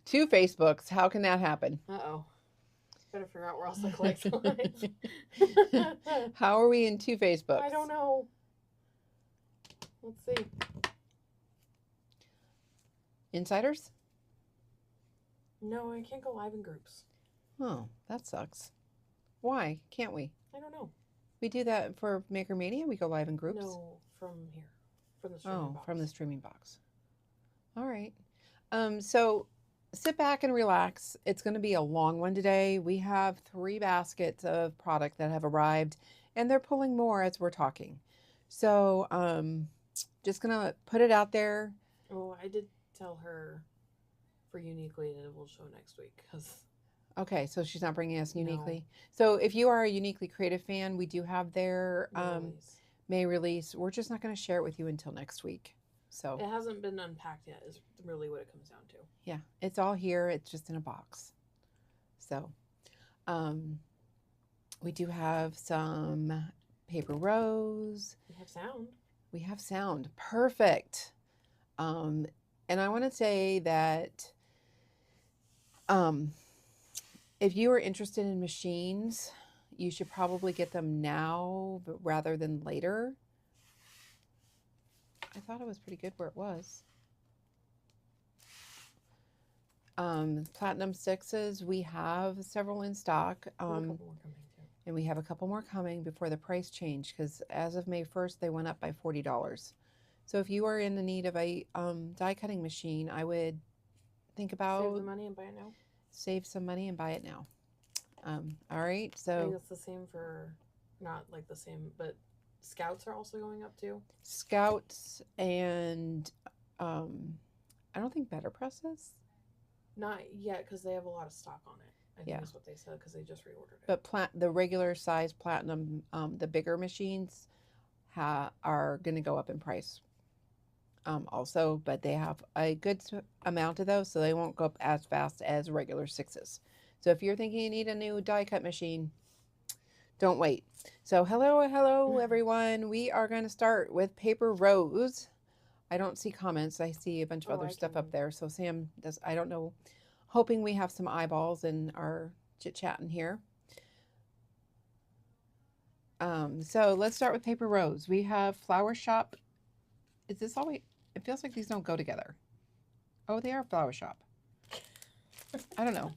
Two Facebooks. How can that happen? Uh-oh. Better figure out where else to collect signs. How are we in two Facebooks? I don't know. Let's see. Insiders? No, I can't go live in groups. Oh, that sucks. Why can't we? I don't know. We do that for Maker Mania. We go live in groups. No, from here. From the streaming box. From the streaming box. All right. So sit back and relax. It's going to be a long one today. We have 3 baskets of product that have arrived, and they're pulling more as we're talking. So just going to put it out there. Oh, I did tell her for Uniquely that it will show next week. Okay, so she's not bringing us Uniquely. No. So if you are a Uniquely Creative fan, we do have their Release. May release. We're just not going to share it with you until next week. So it hasn't been unpacked yet is really what it comes down to. Yeah, it's all here. It's just in a box. So we do have some paper rose. We have sound. We have sound. Perfect. And I want to say that if you are interested in machines, you should probably get them now rather than later. I thought it was pretty good where it was. Platinum 6s, we have several in stock. A couple more coming too. And we have a couple more coming before the price change, because as of May 1st, they went up by $40. So if you are in the need of a die cutting machine, I would think about save the money and buy it now. Save some money and buy it now. All right, so I think it's the same for, not like the same, but Scouts are also going up too. Scouts and I don't think Better Presses. Not yet, because they have a lot of stock on it. I think Yeah. that's what they said, because they just reordered it. But the regular size Platinum, the bigger machines are going to go up in price also, but they have a good amount of those, so they won't go up as fast as regular 6s. So if you're thinking you need a new die cut machine, don't wait. So hello everyone. We are going to start with Paper Rose. I don't see comments. I see a bunch of other stuff up there. So Sam does, I don't know, hoping we have some eyeballs in our chit-chatting here. So let's start with Paper Rose. We have Flower Shop. Is this all we, it feels like these don't go together. Oh, they are Flower Shop. I don't know.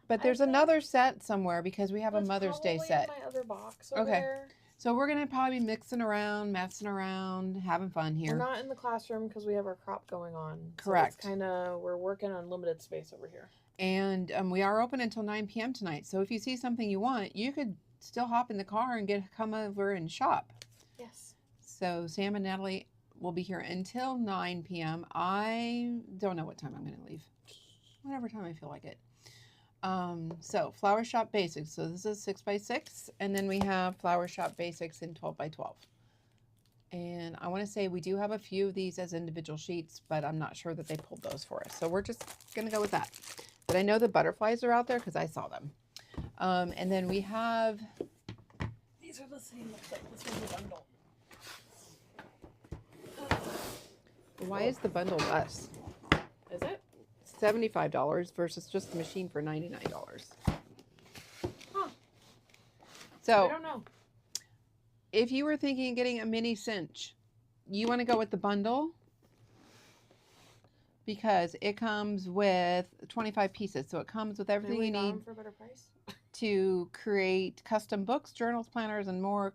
But there's another set somewhere, because we have a Mother's Day set. In my other box over there. So we're going to probably be mixing around, messing around, having fun here. We're not in the classroom because we have our crop going on. Correct. So it's kind of, we're working on limited space over here. And we are open until 9 p.m. tonight. So if you see something you want, you could still hop in the car and come over and shop. Yes. So Sam and Natalie will be here until 9 p.m. I don't know what time I'm going to leave. Whatever time I feel like it. So Flower Shop Basics. So this is 6x6, and then we have Flower Shop Basics in 12x12. And I want to say we do have a few of these as individual sheets, but I'm not sure that they pulled those for us. So we're just going to go with that. But I know the butterflies are out there because I saw them. And then we have... These are the same. This one's a bundle. Why is the bundle less? Is it? $75 versus just the machine for $99. Huh. So I don't know. If you were thinking of getting a mini cinch, you want to go with the bundle, because it comes with 25 pieces. So it comes with everything you need for a better price to create custom books, journals, planners, and more.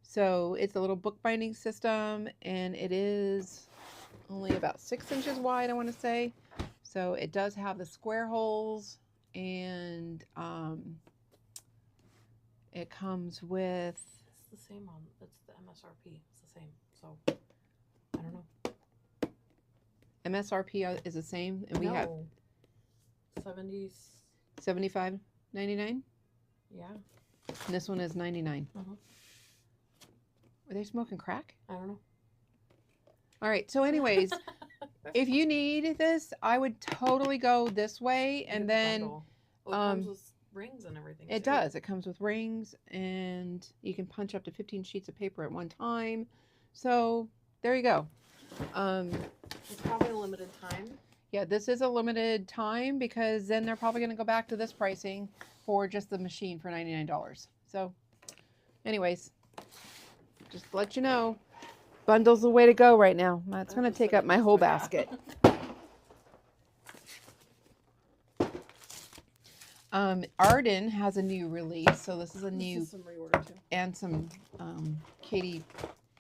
So it's a little bookbinding system, and it is only about 6 inches wide, I want to say. So it does have the square holes, and it comes with... It's the same on, it's the MSRP. It's the same. So, I don't know. MSRP is the same, and we have 70s. $75.99. Yeah. And this one is $99. Uh-huh. Were they smoking crack? I don't know. All right. So anyways, if you need this, I would totally go this way. And then Well, it comes with rings and everything. It does. It comes with rings, and you can punch up to 15 sheets of paper at one time. So there you go. It's probably a limited time. Yeah, this is a limited time because then they're probably going to go back to this pricing for just the machine for $99. So, anyways, just to let you know, bundle's the way to go right now. That's going to take up my whole basket. Arden has a new release, so this is a new This is some reorder too. and some Katie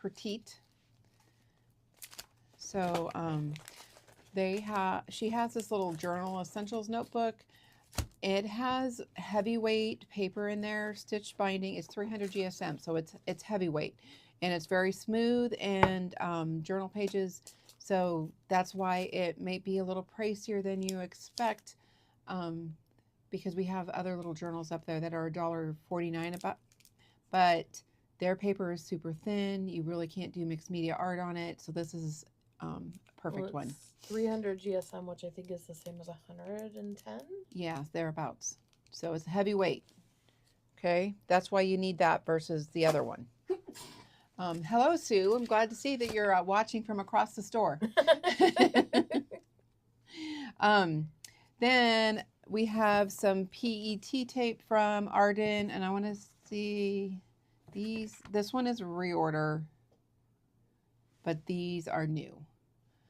Petite. So she has this little journal essentials notebook. It has heavyweight paper in there, stitch binding. It's 300 GSM, so it's heavyweight, and it's very smooth and journal pages. So that's why it may be a little pricier than you expect, because we have other little journals up there that are $1.49 about, but their paper is super thin. You really can't do mixed media art on it. So this is a perfect one. 300 GSM, which I think is the same as 110. Yeah, thereabouts. So it's heavyweight. Okay, that's why you need that versus the other one. Hello, Sue. I'm glad to see that you're watching from across the store. Then we have some PET tape from Arden, and I want to see these. This one is a reorder, but these are new.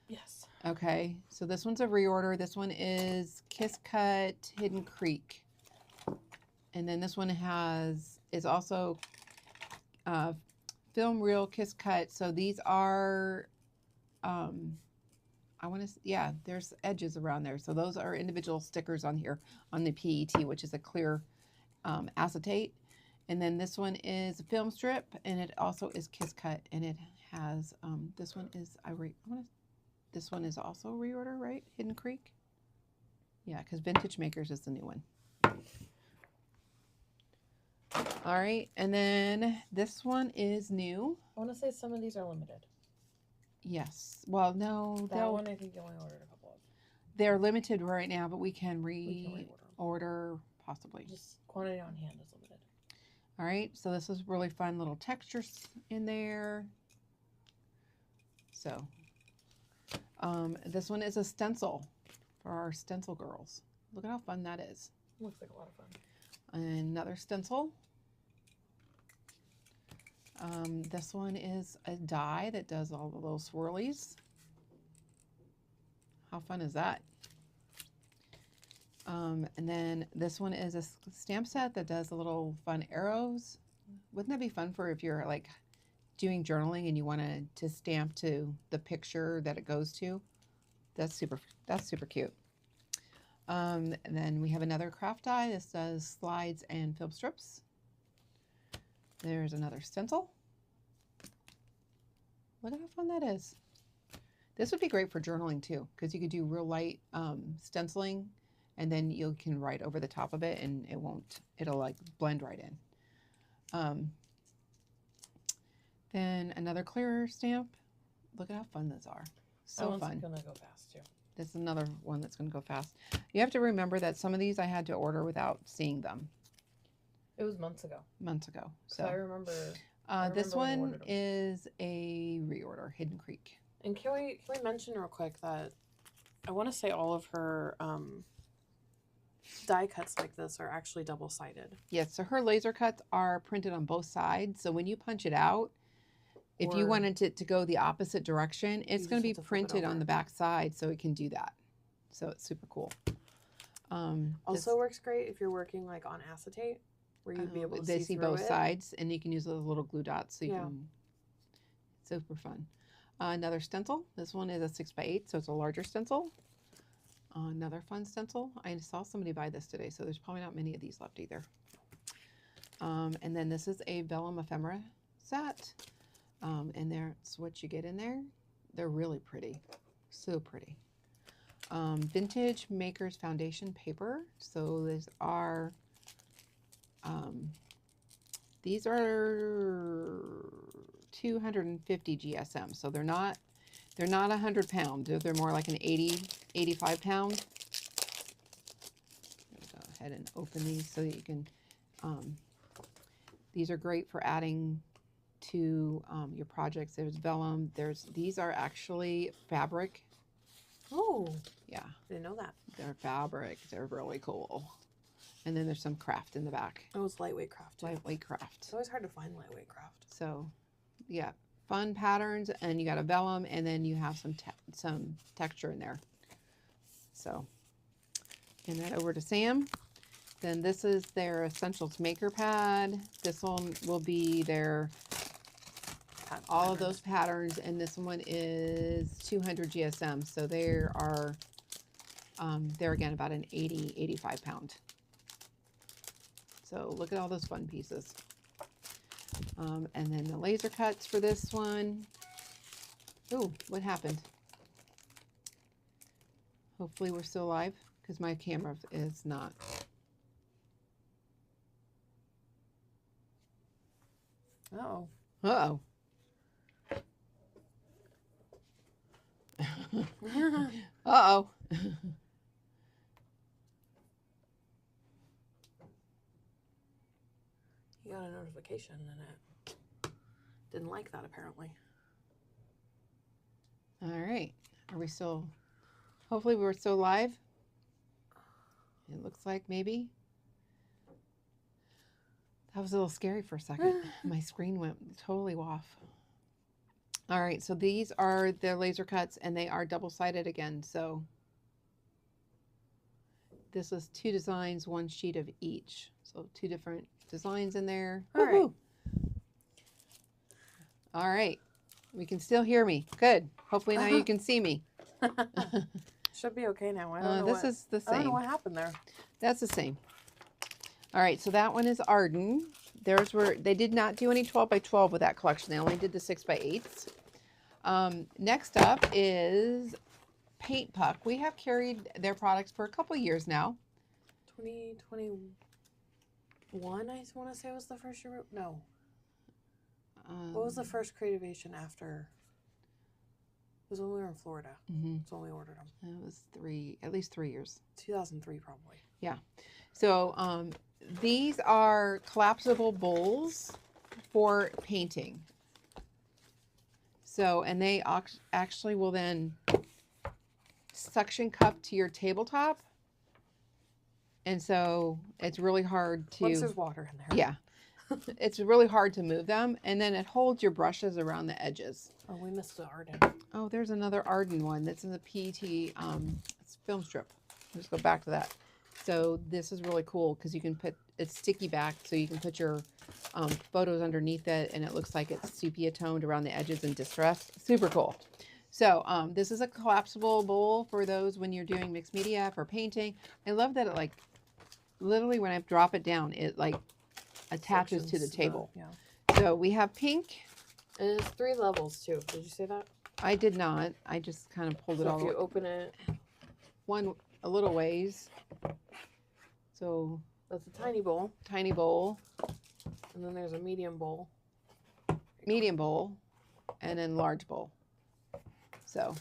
Yes. Okay, so this one's a reorder. This one is Kiss Cut Hidden Creek, and then this one is also Film Reel Kiss Cut. So these are there's edges around there. So those are individual stickers on here on the PET, which is a clear acetate. And then this one is a film strip, and it also is Kiss Cut, and it has this one is this one is also a reorder, right? Hidden Creek. Yeah, because Vintage Makers is the new one. All right, and then this one is new. I want to say some of these are limited. Yes. Well, no, That one I think you only ordered a couple of. they're limited right now, but we can reorder possibly. Just quantity on hand is limited. All right, so this is really fun little textures in there. So this one is a stencil for our stencil girls. Look at how fun that is. Looks like a lot of fun. Another stencil. This one is a die that does all the little swirlies. How fun is that? And then this one is a stamp set that does the little fun arrows. Wouldn't that be fun for if you're like doing journaling and you wanted to stamp to the picture that it goes to? That's super cute. And then we have another craft die. This does slides and film strips. There's another stencil. Look at how fun that is. This would be great for journaling too, because you could do real light stenciling, and then you can write over the top of it, and it'll like blend right in. Then another clear stamp. Look at how fun those are. So fun. Gonna go fast too. This is another one that's going to go fast. You have to remember that some of these I had to order without seeing them. It was months ago. So I remember. This one is a reorder, Hidden Creek. And can we mention real quick that I want to say all of her die cuts like this are actually double-sided. Yes, so her laser cuts are printed on both sides. So when you punch it out, if you wanted it to go the opposite direction, it's going to be printed on the back side, so it can do that. So it's super cool. Also works great if you're working like on acetate, where you'd be able to see both sides, and you can use those little glue dots. So you can. Super fun. Another stencil. This one is a 6x8, so it's a larger stencil. Another fun stencil. I saw somebody buy this today, so there's probably not many of these left either. And then this is a vellum ephemera set. And that's what you get in there. They're really pretty. So pretty. Vintage Makers Foundation paper. So these are 250 GSM. So they're not 100 pound. They're more like an 85 pound. Go ahead and open these so that you can, these are great for adding to your projects. There's vellum. These are actually fabric Oh, Yeah, didn't know that. they're fabric. They're really cool. And then there's some craft in the back. It was lightweight craft too. Lightweight craft. It's always hard to find lightweight craft. So, yeah, fun patterns, and you got a vellum, and then you have some texture in there. So, hand that over to Sam. Then this is their Essentials Maker Pad. This one will be their all of those patterns, and this one is 200 GSM. So they are they're again about an 85 pound. So look at all those fun pieces. And then the laser cuts for this one. Ooh, what happened? Hopefully we're still live, because my camera is not. Uh-oh. Uh-oh. Uh-oh. You got a notification and it didn't like that apparently. All right. Are we still, hopefully we're still live. It looks like maybe. That was a little scary for a second. My screen went totally off. All right, so these are the laser cuts, and they are double-sided again. So this is 2 designs, 1 sheet of each. So 2 different designs in there. All right. All right. We can still hear me. Good. Hopefully now you can see me. Should be okay now. I don't know. This is the same. I don't know what happened there. That's the same. All right, so that one is Arden. Theirs were, they did not do any 12 by 12 with that collection. They only did the 6 by 8s. Next up is Paint Puck. We have carried their products for a couple years now. 2021, I want to say was the first year. No. What was the first Creativation after? It was when we were in Florida. That's when we ordered them. It was at least 3 years. 2003 probably. Yeah. So these are collapsible bowls for painting. So, and they actually will then suction cup to your tabletop. And so it's really hard to... Once there's water in there. Yeah. It's really hard to move them. And then it holds your brushes around the edges. Oh, we missed the Arden. Oh, there's another Arden one. That's in the PET it's film strip. Let's go back to that. So this is really cool because you can put, it's sticky back, so you can put your photos underneath it, and it looks like it's sepia toned around the edges and distressed. Super cool. So this is a collapsible bowl for those when you're doing mixed media for painting. I love that it like, literally when I drop it down, it like attaches to the table. Yeah. So we have pink. And it's 3 levels too. Did you say that? I did not. I just kind of pulled it all. If you open it. A little ways. So That's a tiny bowl. tiny bowl, And then there's a medium bowl. medium bowl, and then large bowl. So,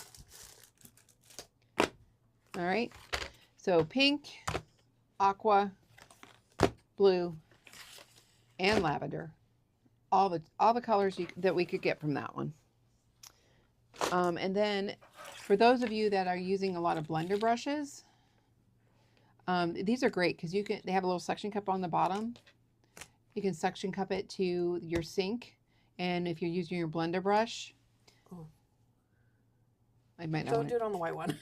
all right. So pink, aqua, blue, and lavender. All the colors that we could get from that one. And then for those of you that are using a lot of blender brushes, these are great because they have a little suction cup on the bottom. You can suction cup it to your sink, and if you're using your blender brush, I might not. Don't do it on the white one.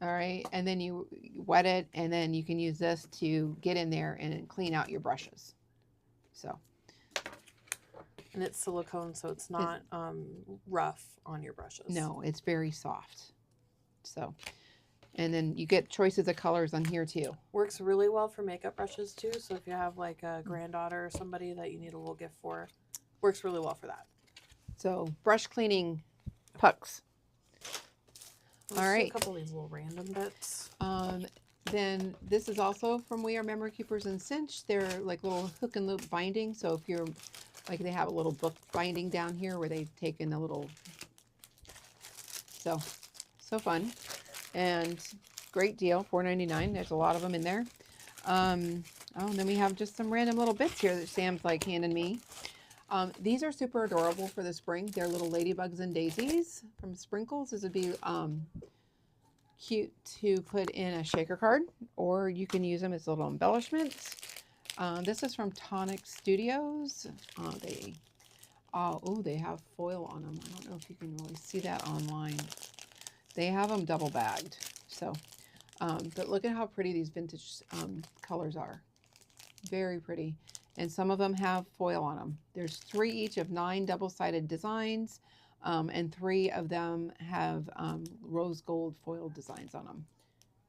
All right, and then you wet it, and then you can use this to get in there and clean out your brushes. So. And it's silicone, so it's not rough on your brushes. No, it's very soft. So, and then you get choices of colors on here too. Works really well for makeup brushes too. So if you have like a granddaughter or somebody that you need a little gift for, works really well for that. So brush cleaning pucks. Let's All do right. a couple of these little random bits. Then this is also from We Are Memory Keepers and Cinch. They're like little hook and loop binding. So if you're like, they have a little book binding down here where they've taken a little, so fun and great deal, $4.99. There's a lot of them in there. Oh, and then we have just some random little bits here that Sam's like handing me. These are super adorable for the spring. They're little ladybugs and daisies from Sprinkles. This would be cute to put in a shaker card, or you can use them as little embellishments. This is from Tonic Studios. They have foil on them. I don't know if you can really see that online. They have them double bagged. So, but look at how pretty these vintage colors are. Very pretty. And some of them have foil on them. There's 3 each of 9 double-sided designs, and 3 of them have rose gold foil designs on them.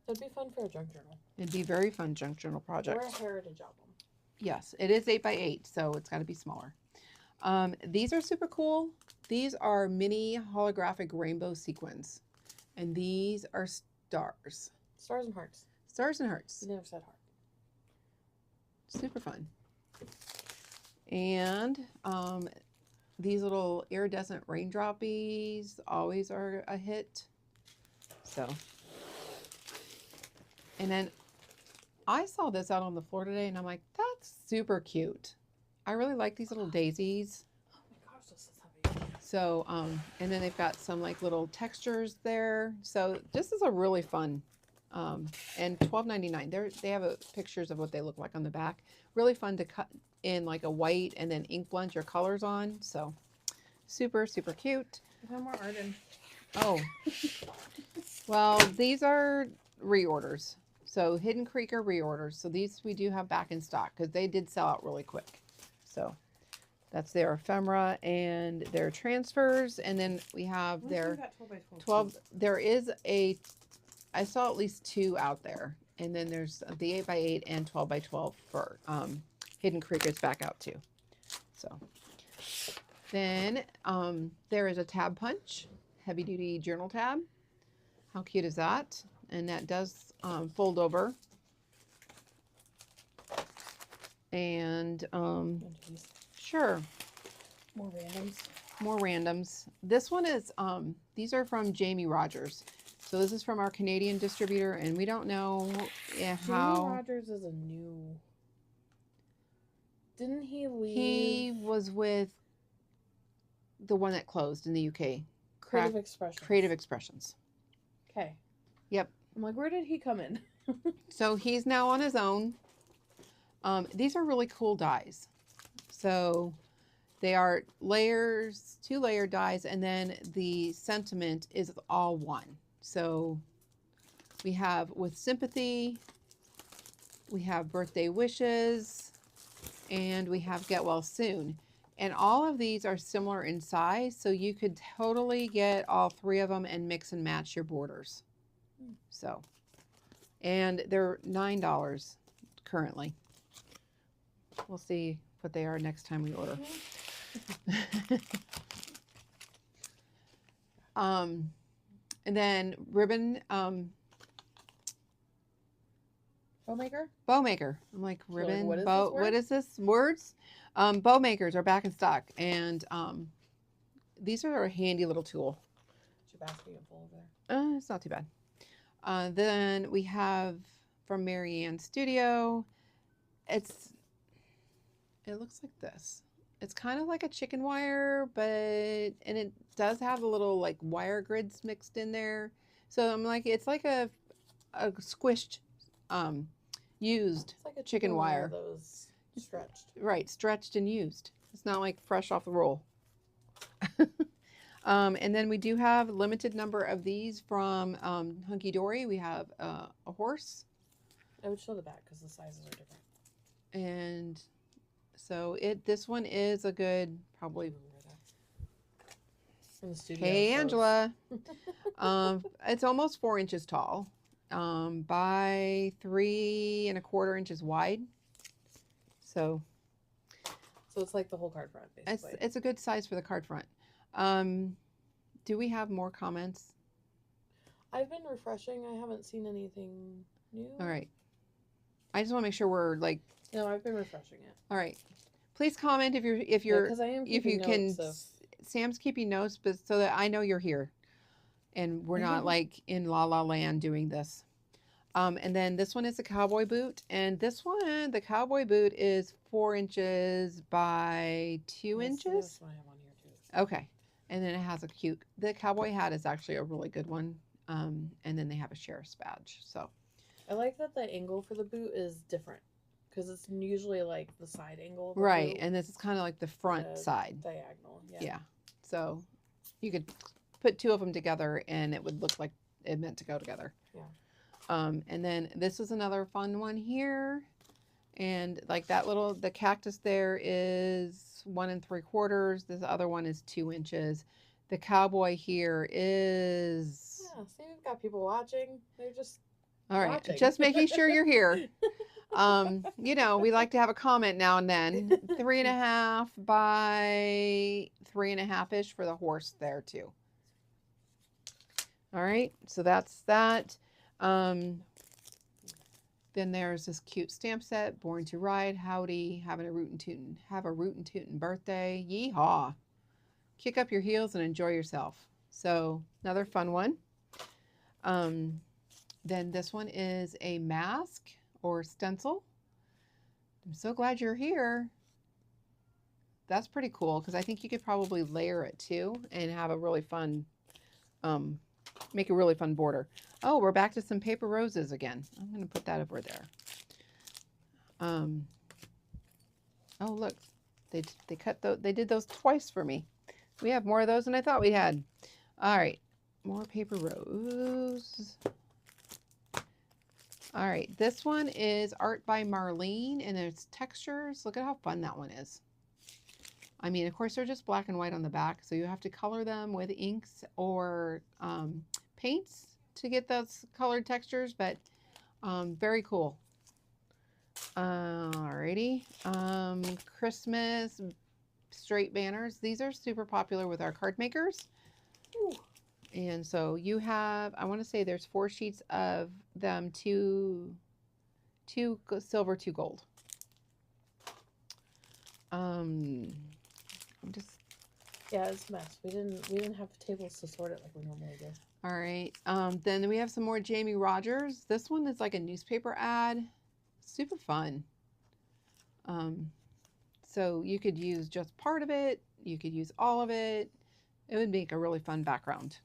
That'd be fun for a junk journal. It'd be very fun junk journal project. Or a heritage album. Yes, it is 8 by 8, so it's got to be smaller. These are super cool. These are mini holographic rainbow sequins, and these are stars. Stars and hearts. Stars and hearts. You never said heart. Super fun. And these little iridescent raindroppies always are a hit. So, and then I saw this out on the floor today, and I'm like, that's super cute. I really like these little daisies. Oh my gosh, this is heavy. So, and then they've got some like little textures there. So this is a really fun, and $12.99. They have pictures of what they look like on the back. Really fun to cut in like a white and then ink blend your colors on. So super, super cute. I found more Arden. Oh, well, these are reorders. So Hidden Creek are reorders. So these we do have back in stock because they did sell out really quick. So that's their ephemera and their transfers. And then we have their 12. There is I saw at least 2 out there. And then there's the 8 by 8 and 12 by 12 for Hidden Creek is back out too. So then there is a tab punch, heavy duty journal tab. How cute is that? And that does fold over. And sure. More randoms. More randoms. This one is, these are from Jamie Rogers. So this is from our Canadian distributor, and we don't know how. Jamie Rogers is a new. Didn't he leave? He was with the one that closed in the UK. Creative Expressions. Creative Expressions. Okay. Yep. I'm like, where did he come in? So he's now on his own. These are really cool dies. So they are layers, 2-layer dies, and then the sentiment is all one. So we have With Sympathy, we have Birthday Wishes, and we have Get Well Soon. And all of these are similar in size, so you could totally get all 3 of them and mix and match your borders. So, and they're $9 currently. We'll see what they are next time we order. And then ribbon, Bowmaker? Bowmaker. I'm like, ribbon, what is bow, this word? what is this? Words? Bowmakers are back in stock, and these are a handy little tool. Is your basket getting full over there? It's not too bad. Then we have from Marianne Studio. It looks like this. It's kind of like a chicken wire, and it does have a little like wire grids mixed in there. So I'm like, it's like a squished, used It's like a chicken wire. that was stretched. Right, stretched and used. It's not like fresh off the roll. And then we do have a limited number of these from Hunky Dory. We have a horse. I would show the back because the sizes are different. And so this one is a good, probably. From the studio. Hey, Angela. It's almost 4 inches tall, by 3 1/4 inches wide. So it's like the whole card front, basically. it's a good size for the card front. Do we have more comments? I've been refreshing. I haven't seen anything new. All right. I just want to make sure we're like. No, I've been refreshing it. All right. Please comment if you're because I am if you can. notes of... Sam's keeping notes, but so that I know you're here, and we're not like in La La Land doing this. And then this one is a cowboy boot. And this one, the cowboy boot is 4 inches by 2 Yes, inches. That's what I have on here too. Okay. And then it has a cute, the cowboy hat is actually a really good one. And then they have a sheriff's badge. So I like that the angle for the boot is different because it's usually like the side angle of a right. boot, And this is kind of like the front the side. diagonal. Yeah. Yeah. So you could put two of them together and it would look like it meant to go together. Yeah. And then this is another fun one here. And like that little, the cactus there is 1 3/4. This other one is 2 inches. The cowboy here is. Yeah. See, we've got people watching. They're just All right. watching. Just making sure you're here. You know, we like to have a comment now and then. 3.5 by 3.5-ish for the horse there too. All right. So that's that. Then there's this cute stamp set, Born to Ride, Howdy, have a rootin' tootin' birthday, yeehaw. Kick up your heels and enjoy yourself. So another fun one. Then this one is a mask or stencil. I'm so glad you're here. That's pretty cool because I think you could probably layer it too and have a really fun, make a really fun border. Oh, we're back to some paper roses again. I'm going to put that over there. Oh, look, they did those twice for me. We have more of those than I thought we had. All right, more paper rose. All right, this one is art by Marlene, and there's textures. Look at how fun that one is. I mean, of course, they're just black and white on the back, so you have to color them with inks or paints to get those colored textures, but very cool. Alrighty, Christmas straight banners. These are super popular with our card makers. Ooh. And so you have, I want to say there's 4 sheets of them, two silver, 2 gold. I'm just. Yeah, it's a mess. We didn't have tables to sort it like we normally do. All right. Then we have some more Jamie Rogers. This one is like a newspaper ad. Super fun. So you could use just part of it. You could use all of it. It would make a really fun background.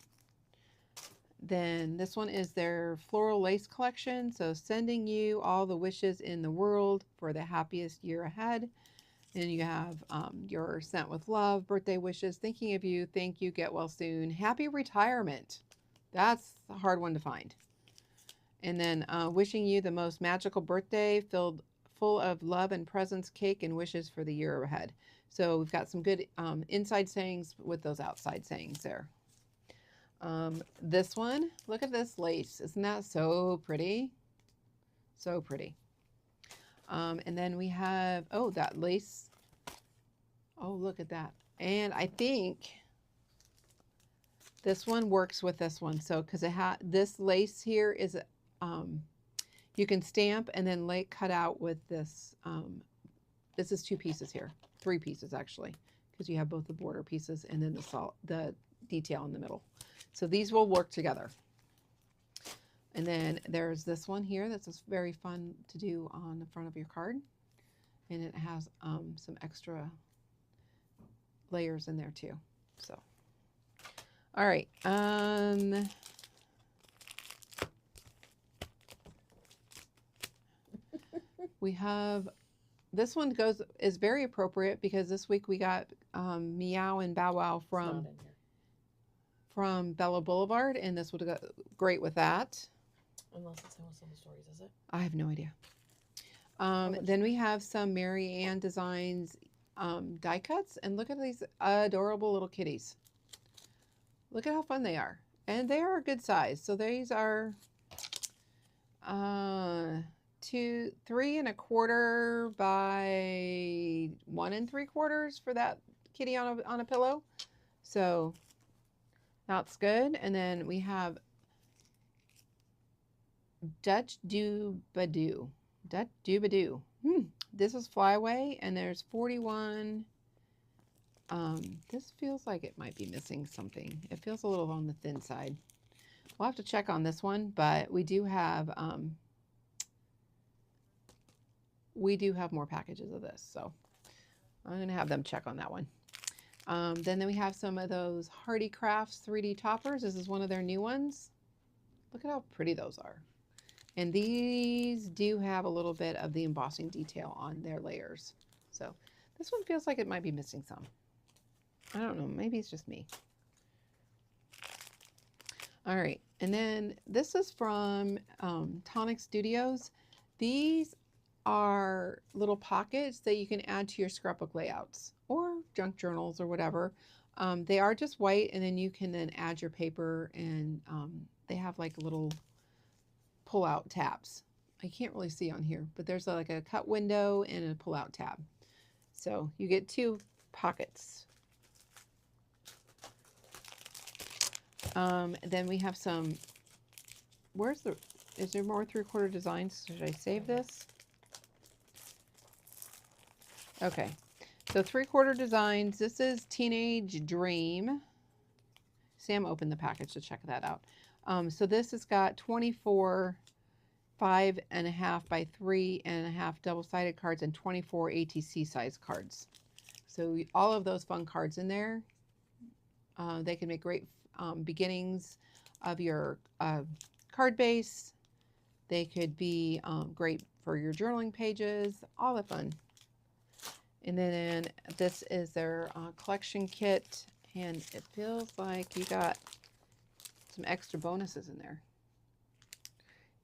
Then this one is their floral lace collection. So sending you all the wishes in the world for the happiest year ahead. And you have your sent with love, birthday wishes, thinking of you, thank you, get well soon, happy retirement. That's a hard one to find. And then wishing you the most magical birthday full of love and presents, cake, and wishes for the year ahead. So we've got some good inside sayings with those outside sayings there. This one, look at this lace. Isn't that so pretty? So pretty. And then we have, oh, that lace. Oh, look at that. And I think this one works with this one. So, because this lace here is, you can stamp and then cut out with this. This is 2 pieces here, 3 pieces actually, because you have both the border pieces and then the detail in the middle. So these will work together. And then there's this one here that's just very fun to do on the front of your card. And it has some extra layers in there too. So, all right. We have, this one is very appropriate because this week we got Meow and Bow Wow from Bella Boulevard, and this would go great with that. Unless it's in some stories, is it? I have no idea. Then we have some Mary Ann Designs die cuts, and look at these adorable little kitties. Look at how fun they are, and they are a good size. So these are 3 1/4 by 1 3/4 for that kitty on a pillow. So that's good. And then we have Dutch Doobadoo. Dutch Doobadoo. This is Flyaway, and there's 41. This feels like it might be missing something. It feels a little on the thin side. We'll have to check on this one, but we do have we do have more packages of this, so I'm going to have them check on that one. Then we have some of those Hardy Crafts 3D toppers. This is one of their new ones. Look at how pretty those are. And these do have a little bit of the embossing detail on their layers. So this one feels like it might be missing some. I don't know, maybe it's just me. All right, and then this is from Tonic Studios. These are little pockets that you can add to your scrapbook layouts or junk journals or whatever. They are just white, and then you can then add your paper, and they have like little pull-out tabs. I can't really see on here, but there's like a cut window and a pull-out tab. So you get 2 pockets. Then we have some, is there more 3/4 designs? Should I save this? Okay, so 3/4 designs. This is Teenage Dream. Sam opened the package to check that out. So this has got 24 5.5 by 3.5 double-sided cards and 24 ATC size cards. So all of those fun cards in there. They can make great beginnings of your card base. They could be great for your journaling pages, all the fun. And then this is their collection kit, and it feels like you got some extra bonuses in there.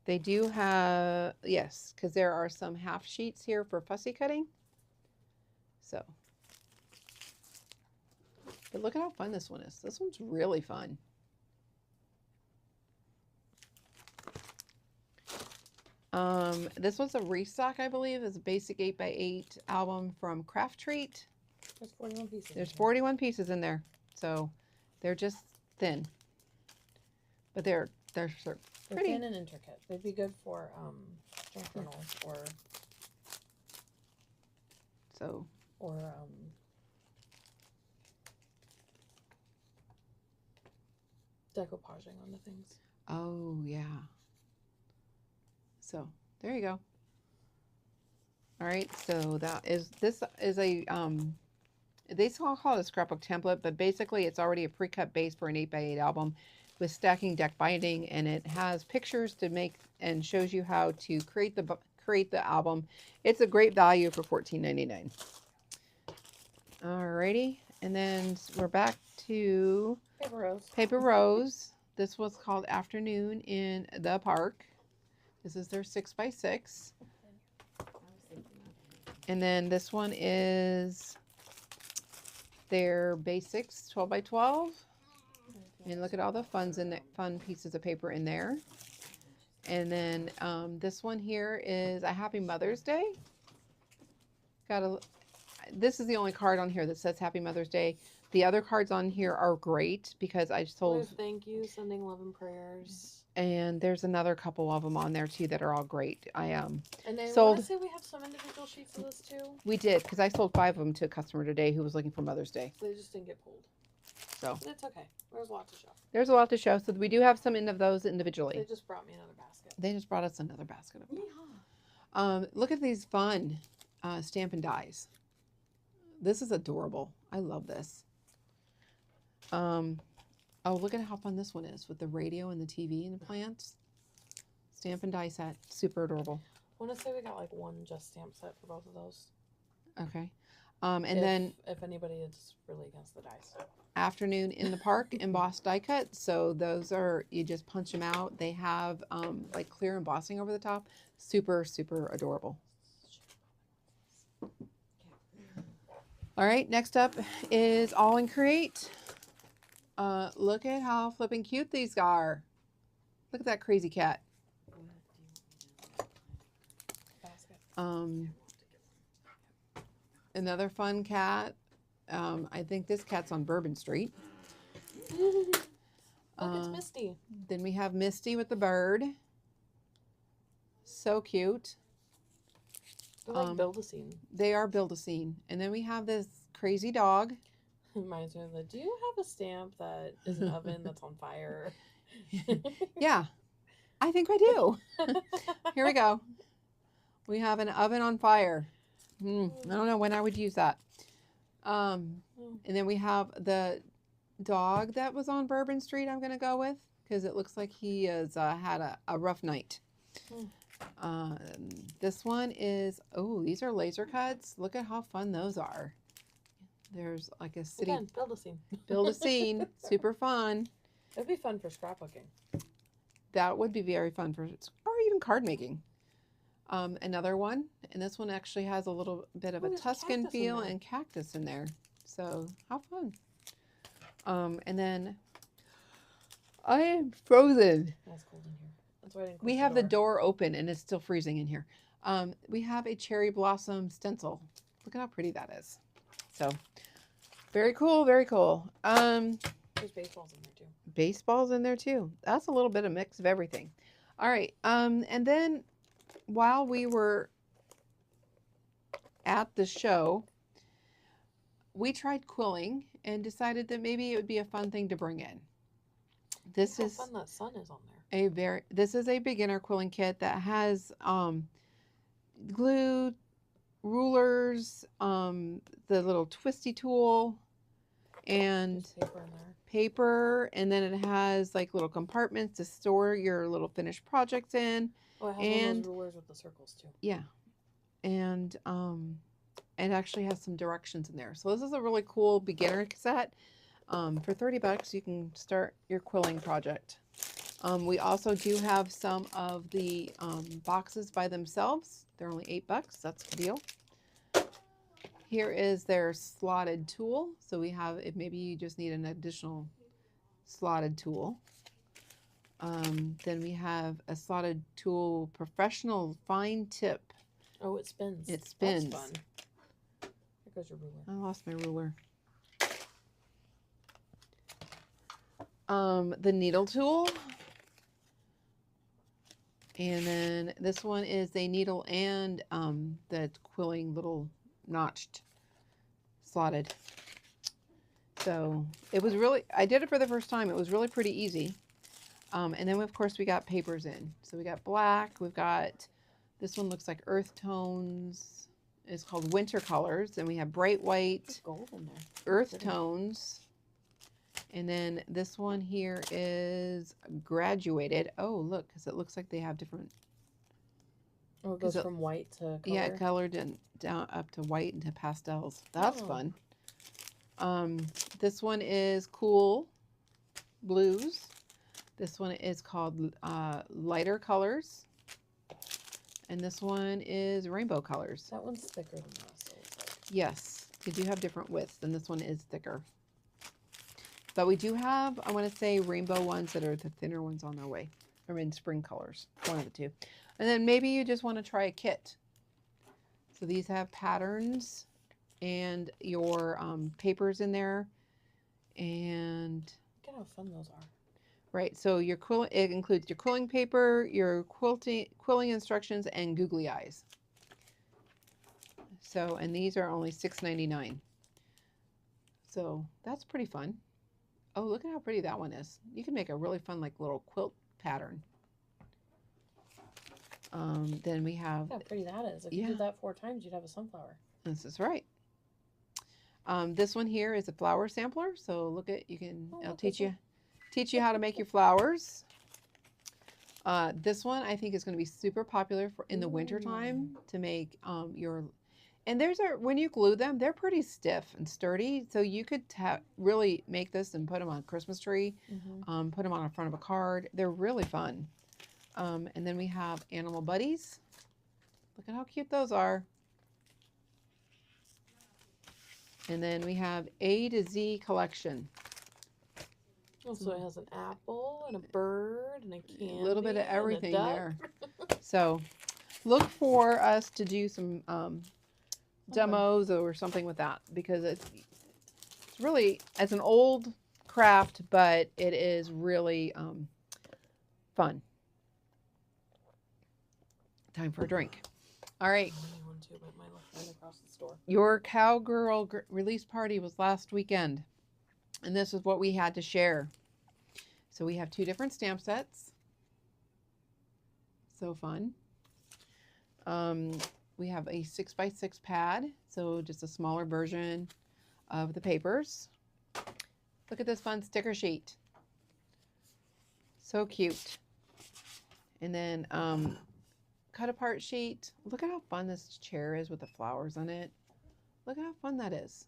They do have, yes, because there are some half sheets here for fussy cutting. So, but look at how fun this one is. This one's really fun. This was a restock, I believe. It's a basic 8x8 album from Craft Treat. There's 41 pieces. There's 41 pieces in there, so they're just thin, but they're pretty thin and intricate. They'd be good for junk journals or decoupaging on the things. Oh yeah. So there you go. All right, so this is a they call it a scrapbook template, but basically it's already a pre-cut base for an 8x8 album with stacking deck binding, and it has pictures to make and shows you how to create the album. It's a great value for $14.99. Alrighty, and then we're back to Paper Rose. Paper Rose. This was called Afternoon in the Park. This is their 6x6. And then this one is their Basics 12x12. And look at all the fun pieces of paper in there. And then this one here is a Happy Mother's Day. This is the only card on here that says Happy Mother's Day. The other cards on here are great because I sold. Thank you, sending love and prayers. And there's another couple of them on there too that are all great. And I sold. want to say we have some individual sheets of this too. We did, because I sold 5 of them to a customer today who was looking for Mother's Day. They just didn't get pulled. So It's okay. There's a lot to show. there's a lot to show. So we do have some of those individually. They just brought me another basket. They just brought us another basket of them. Look at these fun Stampin' Dies. This is adorable. I love this. Oh, look at how fun this one is with the radio and the TV and the plants. Stampin' Die set. Super adorable. I want to say we got like one just stamp set for both of those. Okay. Then if anybody is really against the dice. Afternoon in the Park embossed die cut. So those are, you just punch them out. They have like clear embossing over the top. Super, super adorable. All right, next up is All in Create. Look at how flipping cute these are. Look at that crazy cat. Another fun cat. I think this cat's on Bourbon Street. Look, it's Misty. Then we have Misty with the bird. So cute. They're like Build-A-Scene. They are Build-A-Scene. And then we have this crazy dog. Reminds me of the, do you have a stamp that is an oven that's on fire? Yeah, I think I do. Here we go. We have an oven on fire. I don't know when I would use that. And then we have the dog that was on Bourbon Street I'm going to go with because it looks like he has had a rough night. This one is, oh, these are laser cuts. Look at how fun those are. There's like a city. Again, build a scene. Build a scene. Super fun. It would be fun for scrapbooking. That would be very fun for, or even card making. Another one, and this one actually has a little bit of a Tuscan feel and cactus in there. So how fun. And then I am frozen. That's cold in here. That's why I didn't close We have the door open and it's still freezing in here. We have a cherry blossom stencil. Look at how pretty that is. So very cool, very cool. There's baseballs in there too. Baseballs in there too. That's a little bit of mix of everything. All right. And then while we were at the show, we tried quilling and decided that maybe it would be a fun thing to bring in. This is how fun that sun is on there. This is a beginner quilling kit that has glue, rulers, the little twisty tool, and There's paper in there. Paper, and then it has like little compartments to store your little finished projects in. Oh, it has one of those rulers with the circles too. Yeah, and it actually has some directions in there. So this is a really cool beginner set. For $30, you can start your quilling project. We also do have some of the boxes by themselves. They're only $8. That's the deal. Here is their slotted tool. So we have, if maybe you just need an additional slotted tool. Then we have a slotted tool, professional fine tip. Oh, it spins. It spins. That's fun. There goes your ruler. I lost my ruler. The needle tool. And then this one is a needle and the quilling little notched slotted. So it was really, I did it for the first time. It was really pretty easy. And then of course we got papers in. So we got black, we've got, this one looks like earth tones. It's called winter colors. And we have bright white, There's gold in there. earth tones. And then this one here is graduated. Oh, look, because it looks like they have different. Oh, it goes from white to color. Yeah, colored and down up to white and to pastels. That's fun. This one is cool blues. This one is called lighter colors. And this one is rainbow colors. That one's thicker than last. Yes, they do have different widths, and this one is thicker. But we do have, I want to say, rainbow ones that are the thinner ones on their way. Or in spring colors, one of the two. And then maybe you just want to try a kit. So these have patterns and your papers in there. And look at how fun those are. Right, so your quilling, it includes your quilling paper, your quilling instructions, and googly eyes. So, and these are only $6.99. So that's pretty fun. Oh, look at how pretty that one is. You can make a really fun, like, little quilt pattern. Then we have... Look how pretty that is. If you did that 4 times, you'd have a sunflower. This is right. This one here is a flower sampler. So look at, you can, it'll teach you how to make your flowers. This one I think is going to be super popular for in the winter time to make your... And when you glue them, they're pretty stiff and sturdy. So you could really make this and put them on a Christmas tree, put them on the front of a card. They're really fun. And then we have animal buddies. Look at how cute those are. And then we have A to Z collection. Oh, so it has an apple and a bird and a candy. A little bit of everything there. So look for us to do some demos or something with that, because it's really, as an old craft, but it is really fun. Time for a drink. All right. Your Cowgirl release party was last weekend, and this is what we had to share. So we have 2 different stamp sets. So fun. We have a 6x6 pad, so just a smaller version of the papers. Look at this fun sticker sheet. So cute. And then cut apart sheet. Look at how fun this chair is with the flowers on it. Look at how fun that is.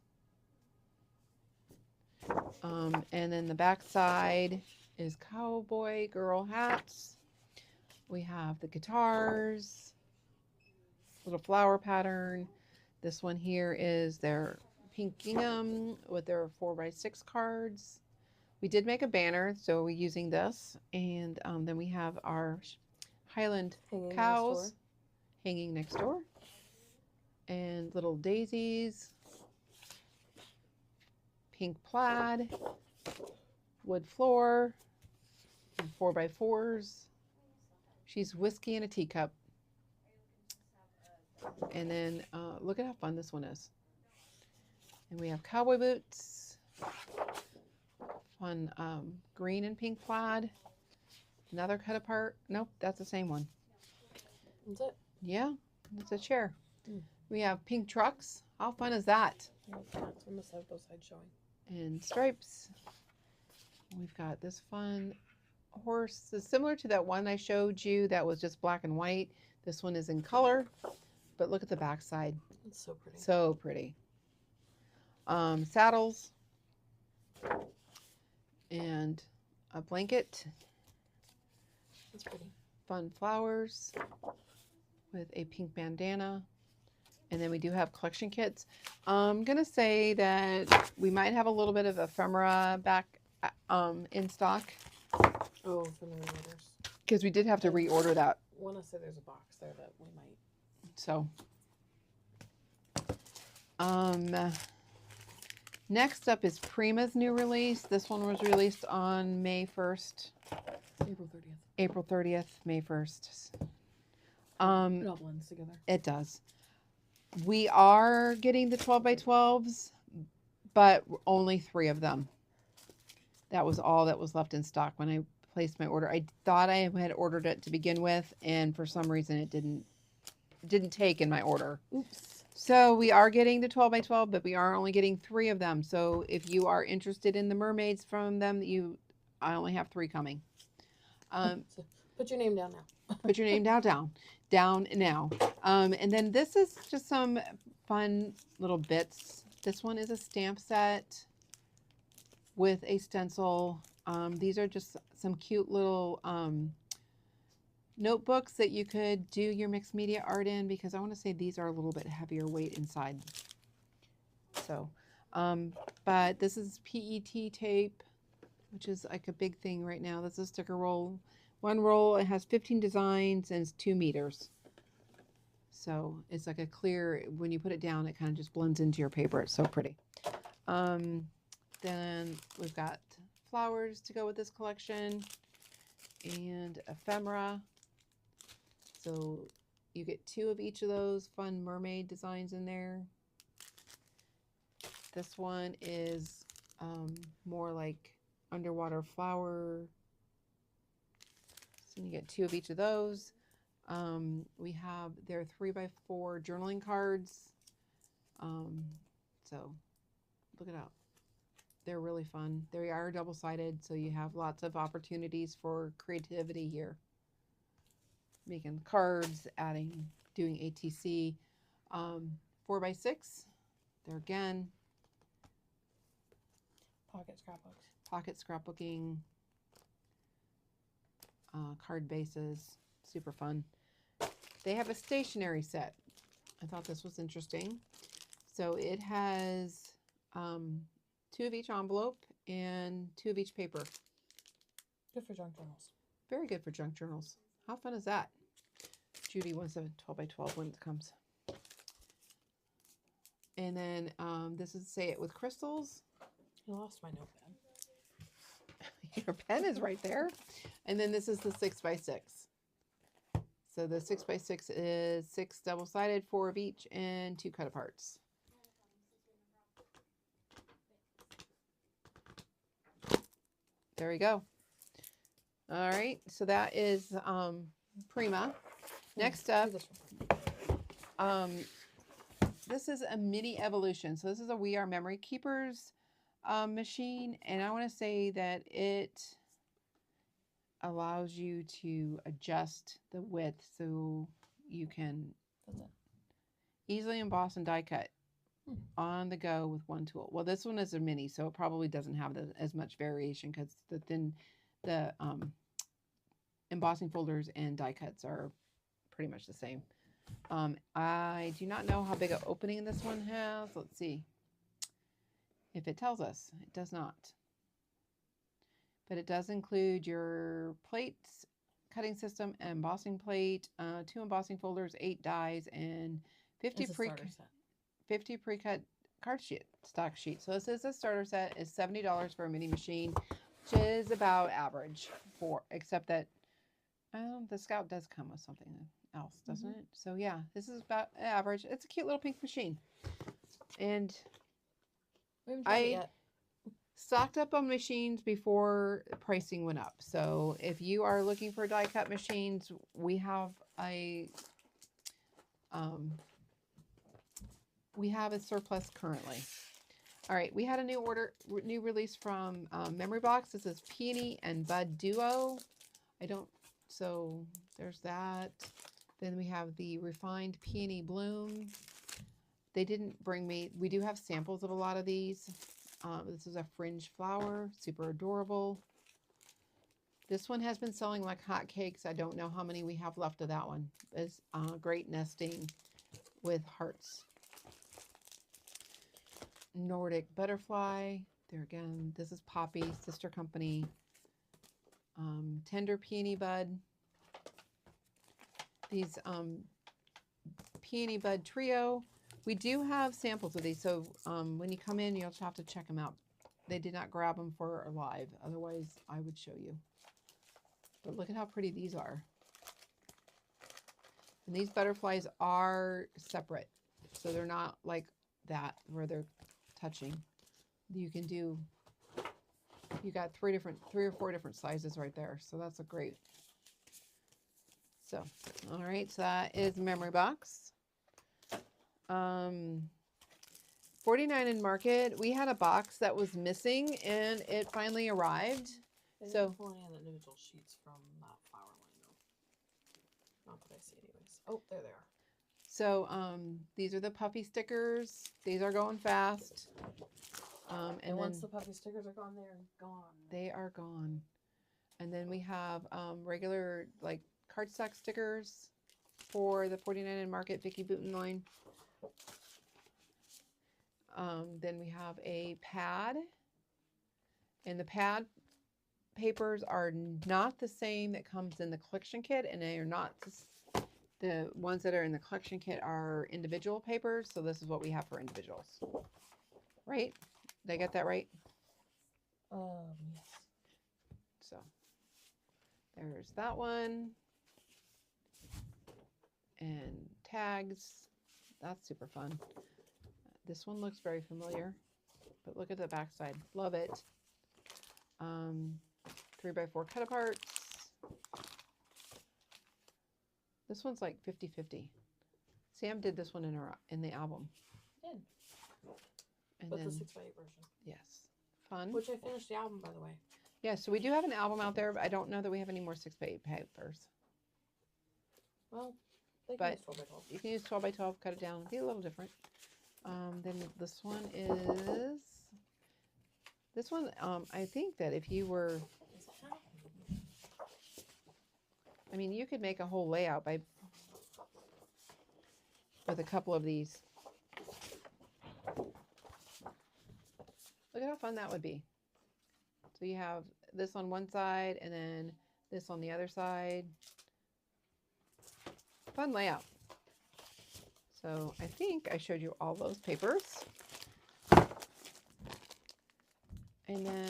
And then the back side is cowboy girl hats. We have the guitars, little flower pattern. This one here is their pink gingham with their 4x6 cards. We did make a banner, so we're using this. And then we have our Highland Hanging cows hanging next door. And little daisies, pink plaid, wood floor, 4x4s. She's whiskey in a teacup. And then look at how fun this one is. And we have cowboy boots, fun green and pink plaid. Another cut apart. Nope, that's the same one. That's it. Yeah, it's a chair. We have pink trucks. How fun is that? It's on the side, both sides showing. And stripes. We've got this fun horse. It's similar to that one I showed you that was just black and white. This one is in color, but look at the back side. It's so pretty. So pretty. Saddles and a blanket. That's pretty. Fun flowers with a pink bandana. And then we do have collection kits. I'm going to say that we might have a little bit of ephemera back in stock. Oh, for the reorders. Because we did have to reorder that. I want to say there's a box there that we might. So, next up is Prima's new release. This one was released on May 1st. April 30th. April 30th, May 1st. It all blends together. It does. We are getting the 12x12s, but only 3 of them. That was all that was left in stock when I placed my order. I thought I had ordered it to begin with, and for some reason it didn't take in my order. Oops. So we are getting the 12x12, but we are only getting 3 of them. So if you are interested in the mermaids from them, I only have 3 coming. So put your name down now. Put your name down now. And then this is just some fun little bits. This one is a stamp set with a stencil. These are just some cute little notebooks that you could do your mixed media art in, because I want to say these are a little bit heavier weight inside. So, but this is PET tape, which is like a big thing right now. That's a sticker roll. One roll, it has 15 designs and it's 2 meters. So it's like a clear, when you put it down, it kind of just blends into your paper. It's so pretty. Then we've got flowers to go with this collection and ephemera. So you get 2 of each of those fun mermaid designs in there. This one is more like underwater flower. So you get 2 of each of those. We have their 3x4 journaling cards. So look it up. They're really fun. They are double-sided, so you have lots of opportunities for creativity here. Making cards, doing ATC. 4x6. There again. Pocket scrapbooks. Pocket scrapbooking. Card bases. Super fun. They have a stationery set. I thought this was interesting. So it has 2 of each envelope and 2 of each paper. Good for junk journals. Very good for junk journals. How fun is that? Judy wants a 12x12 when it comes. And then this is Say It With Crystals. I lost my notepad. Your pen is right there. And then this is the 6x6. So the 6x6 is 6 double-sided, 4 of each, and 2 cut aparts. There we go. All right, so that is Prima. Next up, This is a mini evolution. So this is a We Are Memory Keepers machine, and I want to say that it allows you to adjust the width so you can easily emboss and die cut on the go with one tool. Well, this one is a mini, so it probably doesn't have as much variation because the embossing folders and die cuts are pretty much the same. I do not know how big an opening this one has. Let's see if it tells us. It does not. But it does include your plates, cutting system, embossing plate, 2 embossing folders, 8 dies, and 50 pre-cut card sheet, stock sheet. So this is a starter set. It's $70 for a mini machine, which is about average except that the Scout does come with something else, doesn't it? So yeah, this is about average. It's a cute little pink machine. And I stocked up on machines before pricing went up. So if you are looking for die cut machines, we have a surplus currently. All right, we had a new release from Memory Box. This is Peony and Bud Duo. So there's that. Then we have the Refined Peony Bloom. They didn't bring me, we do have samples of a lot of these. This is a fringe flower, super adorable. This one has been selling like hotcakes. I don't know how many we have left of that one. It's great nesting with hearts. Nordic Butterfly. There again, this is Poppy, Sister Company. Tender Peony Bud. These Peony Bud Trio. We do have samples of these, so when you come in, you'll have to check them out. They did not grab them for live, otherwise I would show you. But look at how pretty these are. And these butterflies are separate, so they're not like that where they're touching. You can do, you got 3 or 4 different sizes right there, so that's a great. So, all right, so that is Memory Box. 49 in Market. We had a box that was missing, and it finally arrived. So pulling in individual sheets from that flower line, though. Not that I see, anyways. Oh, there they are. So these are the puffy stickers. These are going fast. And once the puffy stickers are gone, they're gone. They are gone. And then we have regular like cardstock stickers for the 49 in Market Vicki Boutin line. Then we have a pad, and the pad papers are not the same that comes in the collection kit, and they are not the ones that are in the collection kit are individual papers. So this is what we have for individuals, right? Did I get that right? Yes. So there's that one, and tags. That's super fun. This one looks very familiar, but look at the back side. Love it. 3x4 cut aparts. This one's like 50-50. Sam did this one in the album. Did. And but then, the 6x8 version. Yes. Fun. Which I finished the album, by the way. Yeah, so we do have an album out there, but I don't know that we have any more 6x8 papers. Well, they can use 12x12. You can use 12x12, cut it down, be a little different. Then this one is, I think that if you were, I mean, you could make a whole layout with a couple of these. Look at how fun that would be. So you have this on one side and then this on the other side. Fun layout. So I think I showed you all those papers. And then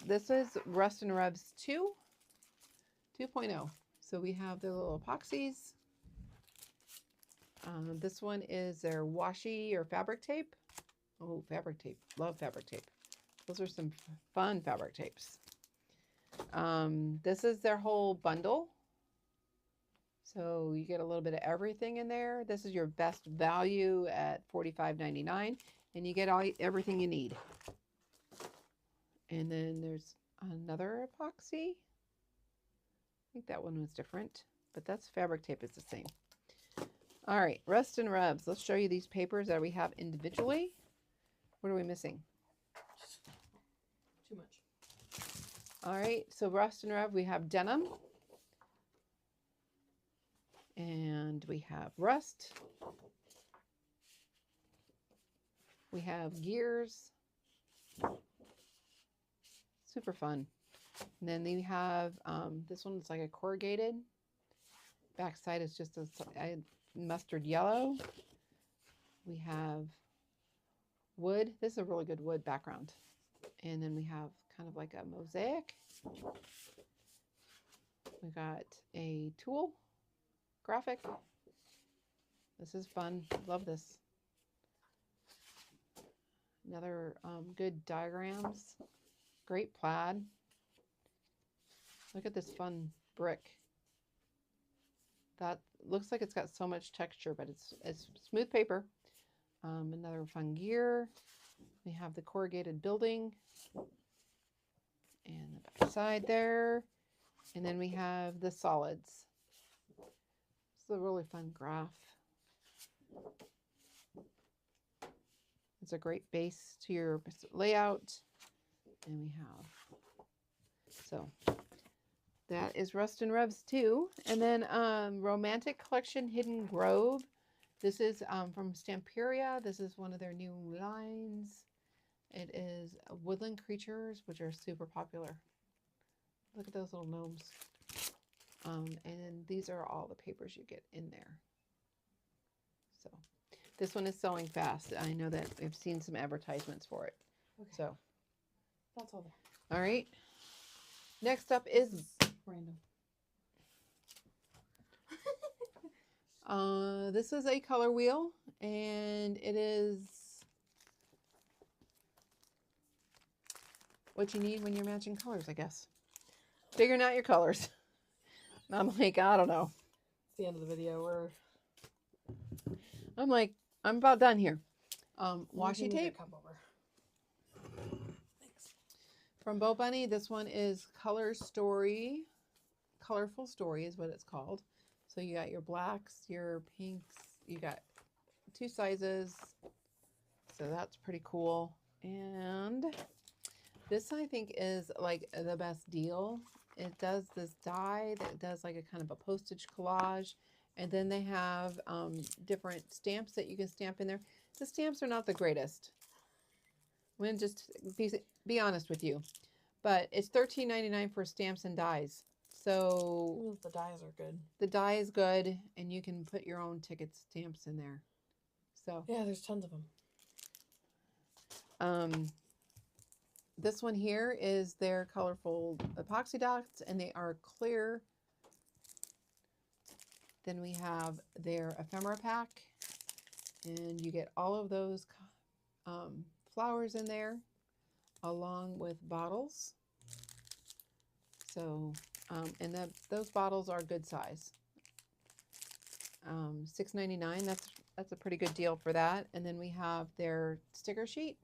this is Rust and Revs 2.0. So we have the little epoxies. This one is their washi or fabric tape. Oh, fabric tape. Love fabric tape. Those are some fun fabric tapes. This is their whole bundle. So you get a little bit of everything in there. This is your best value at $45.99, and you get everything you need. And then there's another epoxy. I think that one was different, but that's fabric tape is the same. All right, Rust and Rubs. Let's show you these papers that we have individually. What are we missing? Too much. All right, so Rust and Rub, we have denim. And we have rust. We have gears. Super fun. And then we have this one's like a corrugated. Backside is just a mustard yellow. We have wood. This is a really good wood background. And then we have kind of like a mosaic. We got a tulle graphic. This is fun. Love this. Another good diagrams. Great plaid. Look at this fun brick. That looks like it's got so much texture, but it's smooth paper. Another fun gear. We have the corrugated building and the back side there. And then we have the solids. It's a really fun graph. It's a great base to your layout. And we have, so that is Rust and Rubs too. And then Romantic Collection Hidden Grove. This is from Stamperia. This is one of their new lines. It is woodland creatures, which are super popular. Look at those little gnomes. And these are all the papers you get in there. So this one is selling fast. I know that I've seen some advertisements for it. Okay. So that's all there. All right. Next up is random. This is a color wheel, and it is what you need when you're matching colors, I guess. Figuring out your colors. I'm like, I don't know. It's the end of the video. I'm like, I'm about done here. Washi tape. Thanks. From Bo Bunny. This one is Color Story. Colorful Story is what it's called. So you got your blacks, your pinks. You got 2 sizes. So that's pretty cool. And this I think is like the best deal. It does this die that does like a kind of a postage collage. And then they have different stamps that you can stamp in there. The stamps are not the greatest. I'm going to just be honest with you. But it's $13.99 for stamps and dies. So the dies are good. The die is good, and you can put your own ticket stamps in there. So yeah, there's tons of them. This one here is their colorful epoxy dots, and they are clear. Then we have their ephemera pack, and you get all of those flowers in there, along with bottles. So, and those bottles are good size. $6.99. That's a pretty good deal for that. And then we have their sticker sheet.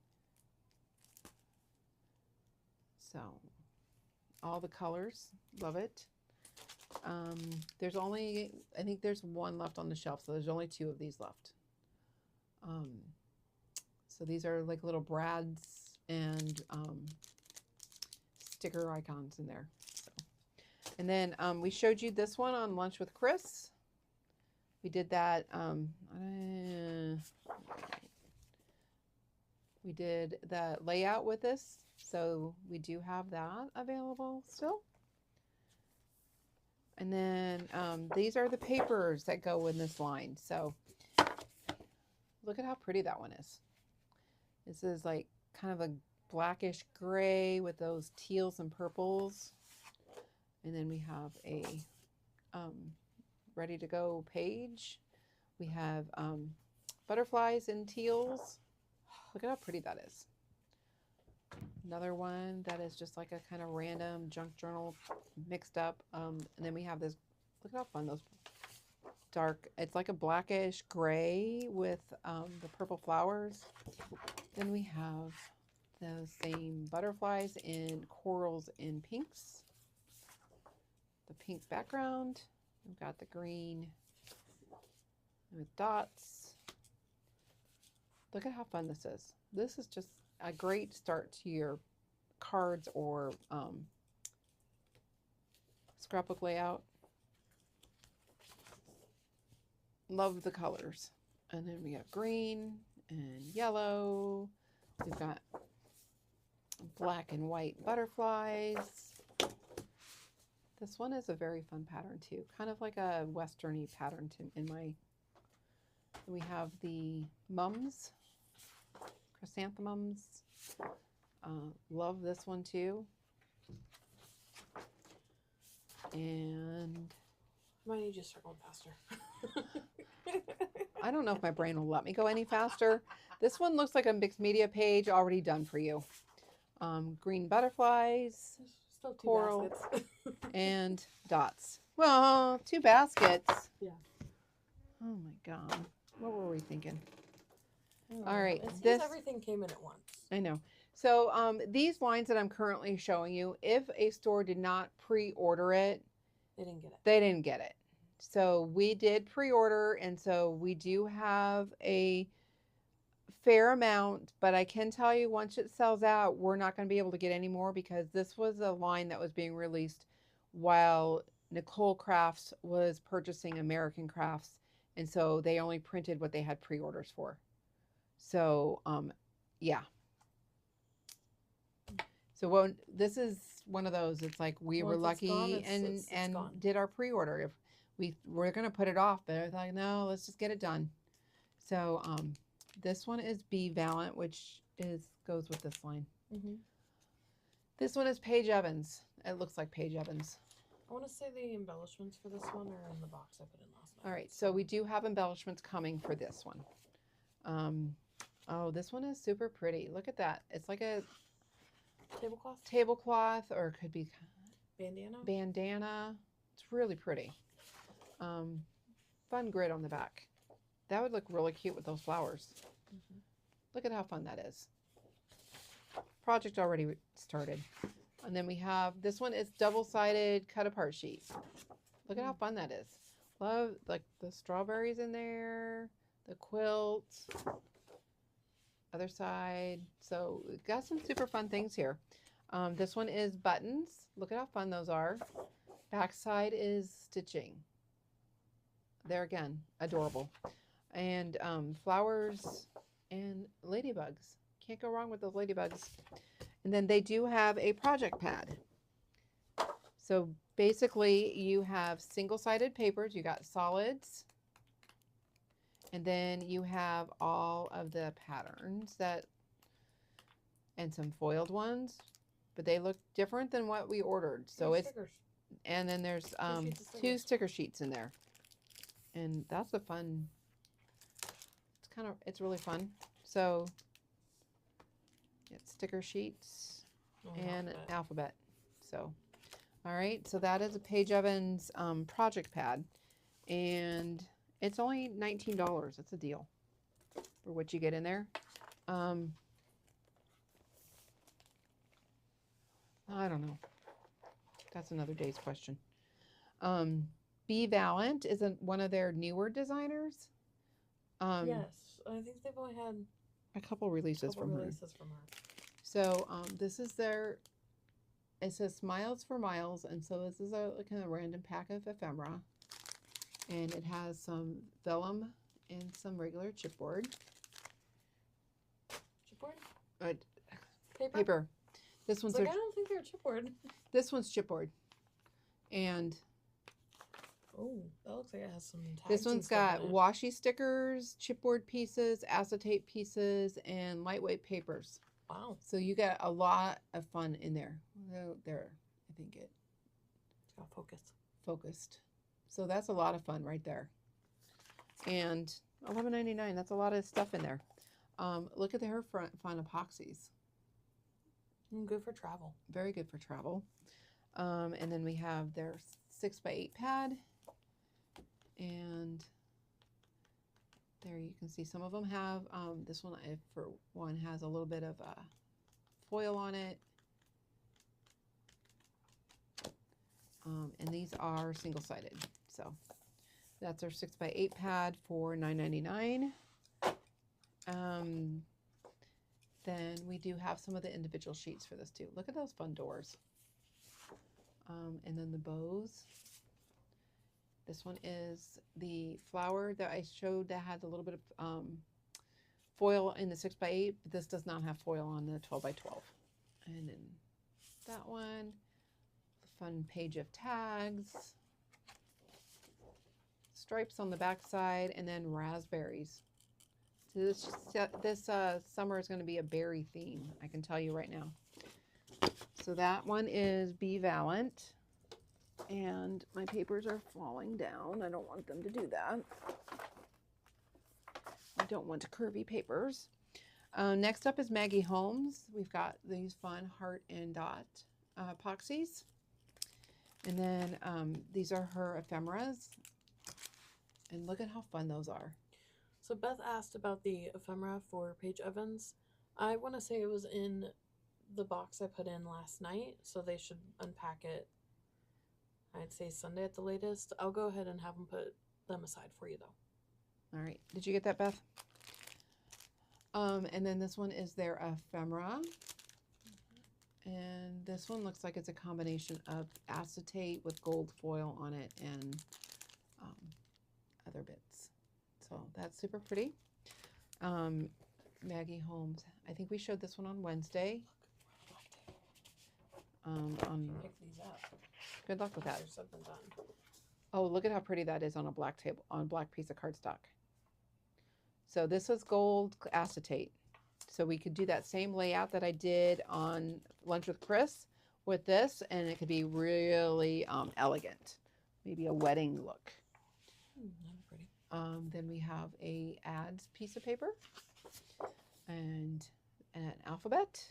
So, all the colors, love it. There's only, I think there's one left on the shelf, so there's only 2 of these left. So these are like little brads and sticker icons in there. So, and then we showed you this one on Lunch with Chris. We did that. We did the layout with this, so we do have that available still. And then these are the papers that go in this line. So look at how pretty that one is. This is like kind of a blackish gray with those teals and purples. And then we have a ready to go page. We have butterflies and teals. Look at how pretty that is. Another one that is just like a kind of random junk journal mixed up. And then we have this, look at how fun those dark, it's like a blackish gray with the purple flowers. Then we have those same butterflies in corals and pinks. The pink background. We've got the green with dots. Look at how fun this is. This is just a great start to your cards or scrapbook layout. Love the colors. And then we have green and yellow. We've got black and white butterflies. This one is a very fun pattern too. Kind of like a westerny pattern in my. We have the mums, chrysanthemums. Love this one too. And might need you to start going faster. I don't know if my brain will let me go any faster. This one looks like a mixed media page already done for you. Green butterflies, Still 2 coral, baskets. and dots. Well, 2 baskets. Yeah. Oh my God. What were we thinking? All right, It seems this- everything came in at once. I know. So these lines that I'm currently showing you, if a store did not pre-order it, They didn't get it. they didn't get it. So we did pre-order, and so we do have a fair amount, but I can tell you once it sells out, we're not going to be able to get any more because this was a line that was being released while Nicole Crafts was purchasing American Crafts, and so they only printed what they had pre-orders for. So yeah. So this is one of those, it's like we were Once it's lucky gone, it's and gone. did our pre-order. If we're going to put it off, but I was like, no, let's just get it done. So this one is Be Valiant, which goes with this line. Mm-hmm. This one is Paige Evans. It looks like Paige Evans. I want to say the embellishments for this one are in the box I put in last night. All right, so we do have embellishments coming for this one. Oh, this one is super pretty. Look at that. It's like a tablecloth, or it could be bandana. It's really pretty. Fun grid on the back. That would look really cute with those flowers. Mm-hmm. Look at how fun that is. Project already started. And then we have, this one is double-sided cut apart sheet. Look at how fun that is. Love like the strawberries in there, the quilt, other side. So we've got some super fun things here. This one is buttons. Look at how fun those are. Backside is stitching. There again, adorable. And flowers and ladybugs. Can't go wrong with those ladybugs. And then they do have a project pad. So basically you have single-sided papers. You got solids. And then you have all of the patterns and some foiled ones. But they look different than what we ordered. So it's stickers. And then there's two sticker sheets in there. And that's a fun, it's really fun. So it's sticker sheets and an alphabet. So, all right. So that is a Paige Evans project pad. And it's only $19. That's a deal for what you get in there. I don't know. That's another day's question. Be Valiant is one of their newer designers. Yes, I think they've only had a couple releases from her. So this is it says Smiles for Miles, and so this is a kind of random pack of ephemera. And it has some vellum and some regular chipboard. Chipboard? Paper. This one's I don't think they're chipboard. This one's chipboard. And oh, that looks like it has some tags. This one's got washi stickers, chipboard pieces, acetate pieces, and lightweight papers. Wow. So you got a lot of fun in there. There, I think it's got focused. So that's a lot of fun right there. And $11.99, that's a lot of stuff in there. Look at her fun epoxies. Good for travel. Very good for travel. And then we have their 6x8 pad. And there you can see some of them have, this one for one has a little bit of foil on it. And these are single-sided. So that's our 6x8 pad for $9.99. Then we do have some of the individual sheets for this too. Look at those fun doors. And then the bows. This one is the flower that I showed that had a little bit of foil in the 6x8, but this does not have foil on the 12x12. And then that one, the fun page of tags, stripes on the back side, and then raspberries. So this summer is going to be a berry theme, I can tell you right now. So that one is Be Valiant. And my papers are falling down. I don't want them to do that. I don't want curvy papers. Next up is Maggie Holmes. We've got these fun heart and dot epoxies. And then these are her ephemeras. And look at how fun those are. So Beth asked about the ephemera for Paige Evans. I want to say it was in the box I put in last night, so they should unpack it, I'd say Sunday at the latest. I'll go ahead and have them put them aside for you, though. All right. Did you get that, Beth? And then this one is their ephemera. And this one looks like it's a combination of acetate with gold foil on it and other bits. So that's super pretty. Maggie Holmes. I think we showed this one on Wednesday. Pick these up. Good luck with that. There's something done. Oh, look at how pretty that is on a black table, on a black piece of cardstock. So this is gold acetate. So we could do that same layout that I did on Lunch with Chris with this, and it could be really elegant. Maybe a wedding look. Pretty. Then we have a ads piece of paper and an alphabet.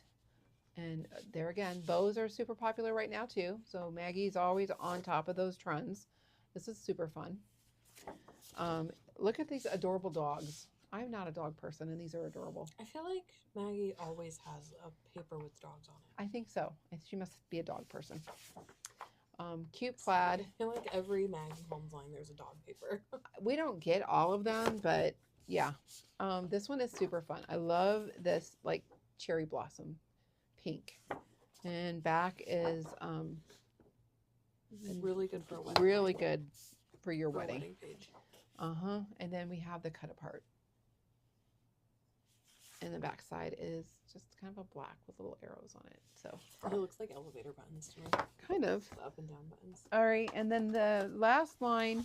And there again, bows are super popular right now too. So Maggie's always on top of those trends. This is super fun. Look at these adorable dogs. I'm not a dog person, and these are adorable. I feel like Maggie always has a paper with dogs on it. I think so. She must be a dog person. Cute plaid. I feel like every Maggie Holmes line there's a dog paper. We don't get all of them, but yeah. This one is super fun. I love this like cherry blossom pink. And back is really good for a wedding. really good for your For a wedding. wedding page. And then we have the cut apart. And the back side is just kind of a black with little arrows on it. So It looks like elevator buttons to me. kind of. The up and down buttons. All right, and then the last line.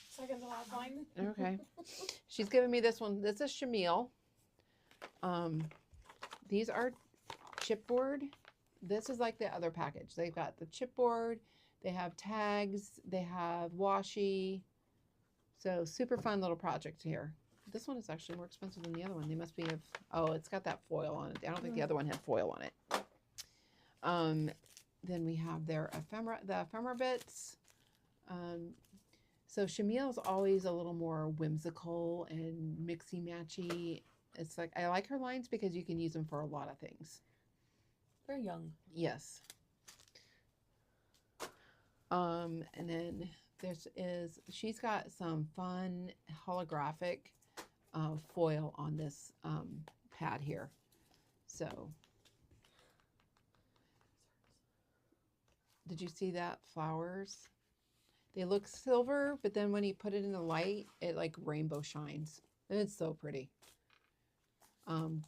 Second to last line. Okay. She's giving me this one. This is Shamil. These are chipboard. This is like the other package. They've got the chipboard. They have tags. They have washi. So super fun little project here. This one is actually more expensive than the other one. They must be of, oh, it's got that foil on it. I don't think the other one had foil on it. Then we have their ephemera, the ephemera bits. So Shamil is always a little more whimsical and mixy-matchy. It's like, I like her lines because you can use them for a lot of things. Very young. Yes. And then she's got some fun holographic foil on this pad here. So, did you see that? Flowers? They look silver, but then when you put it in the light, it like rainbow shines. And it's so pretty. And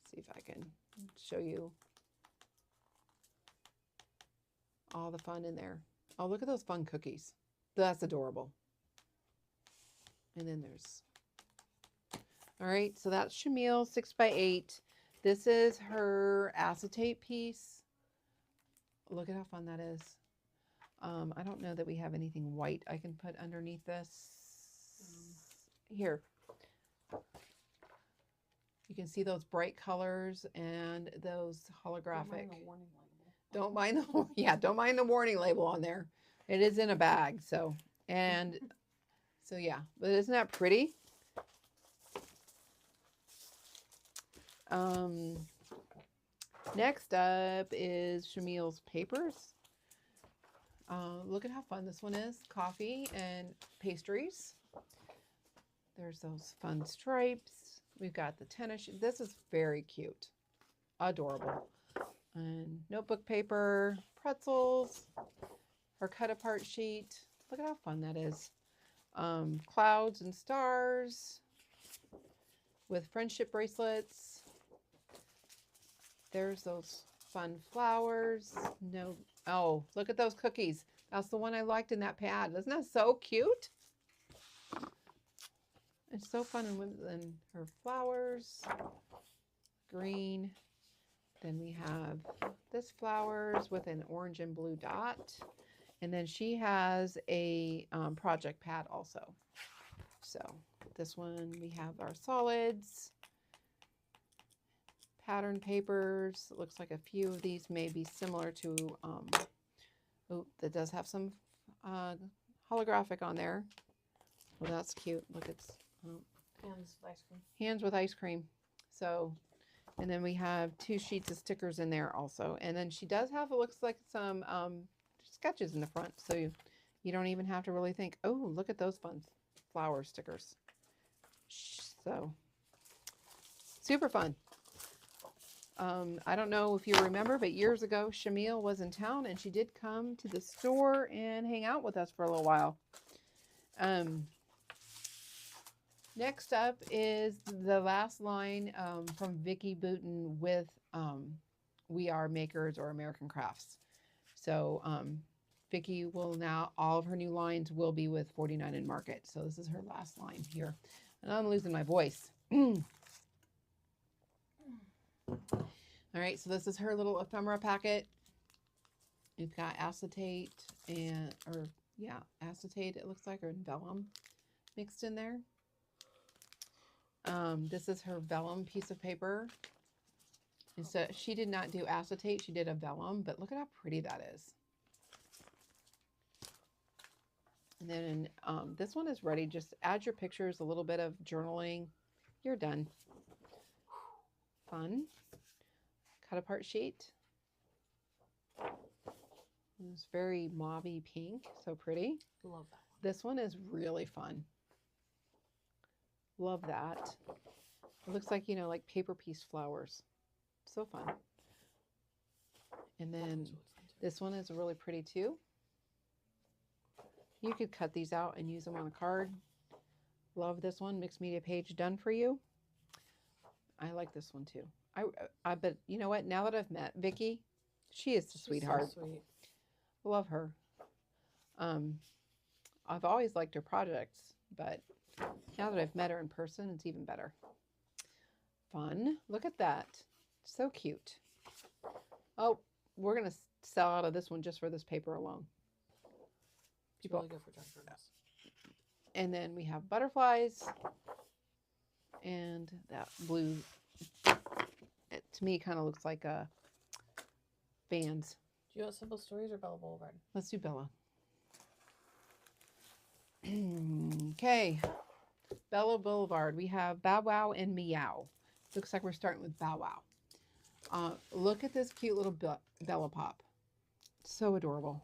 see if I can show you all the fun in there. Oh, look at those fun cookies. That's adorable. And then there's, all right, so that's Shamil 6x8. This is her acetate piece. Look at how fun that is. I don't know that we have anything white I can put underneath this. Here. You can see those bright colors and those holographic. Don't mind the yeah, don't mind the warning label on there. It is in a bag, so and so yeah, but isn't that pretty? Um, Next up is Shamil's papers. Look at how fun this one is. Coffee and pastries. There's those fun stripes. We've got the tennis. This is very cute. Adorable. And notebook paper, pretzels, her cut apart sheet. Look at how fun that is. Clouds and stars with friendship bracelets. There's those fun flowers. No, oh, look at those cookies. That's the one I liked in that pad. Isn't that so cute? It's so fun. And her flowers, green. Then we have this flowers with an orange and blue dot. And then she has a project pad also. So this one, we have our solids, pattern papers. It looks like a few of these may be similar to, oh, that does have some holographic on there. Well, that's cute. Look, it's Hands with ice cream. hands with ice cream. So, and then we have 2 sheets of stickers in there also. And then she does have, it looks like some sketches in the front. So you don't even have to really think, oh, look at those fun flower stickers. So, super fun. I don't know if you remember, but years ago, Shamil was in town and she did come to the store and hang out with us for a little while. Next up is the last line from Vicki Booten with We Are Makers or American Crafts. So Vicki will now, all of her new lines will be with 49 and Market. So this is her last line here. And I'm losing my voice. All right, so this is her little ephemera packet. We've got acetate and, acetate it looks like, or vellum mixed in there. This is her vellum piece of paper. And so she did not do acetate, she did a vellum, but look at how pretty that is. And then this one is ready. Just add your pictures, a little bit of journaling. You're done. Fun. Cut apart sheet. It's very mauvey pink, so pretty. Love that one. This one is really fun. Love that. It looks like, you know, like paper piece flowers. So fun. And then this one is really pretty too. You could cut these out and use them on a card. Love this one. Mixed media page done for you. I like this one too. But you know what? Now that I've met Vicki, she is a sweetheart. So sweet. Love her. I've always liked her projects, but now that I've met her in person, it's even better. Fun. Look at that. So cute. Oh, we're going to sell out of this one just for this paper alone. It's really good for dry journals. And then we have butterflies and that blue. It, to me, kind of looks like bands. Do you want Simple Stories or Bella Boulevard? Let's do Bella. Okay. Bella Boulevard. We have Bow Wow and Meow. Looks like we're starting with Bow Wow. Look at this cute little Bella Pop. So adorable.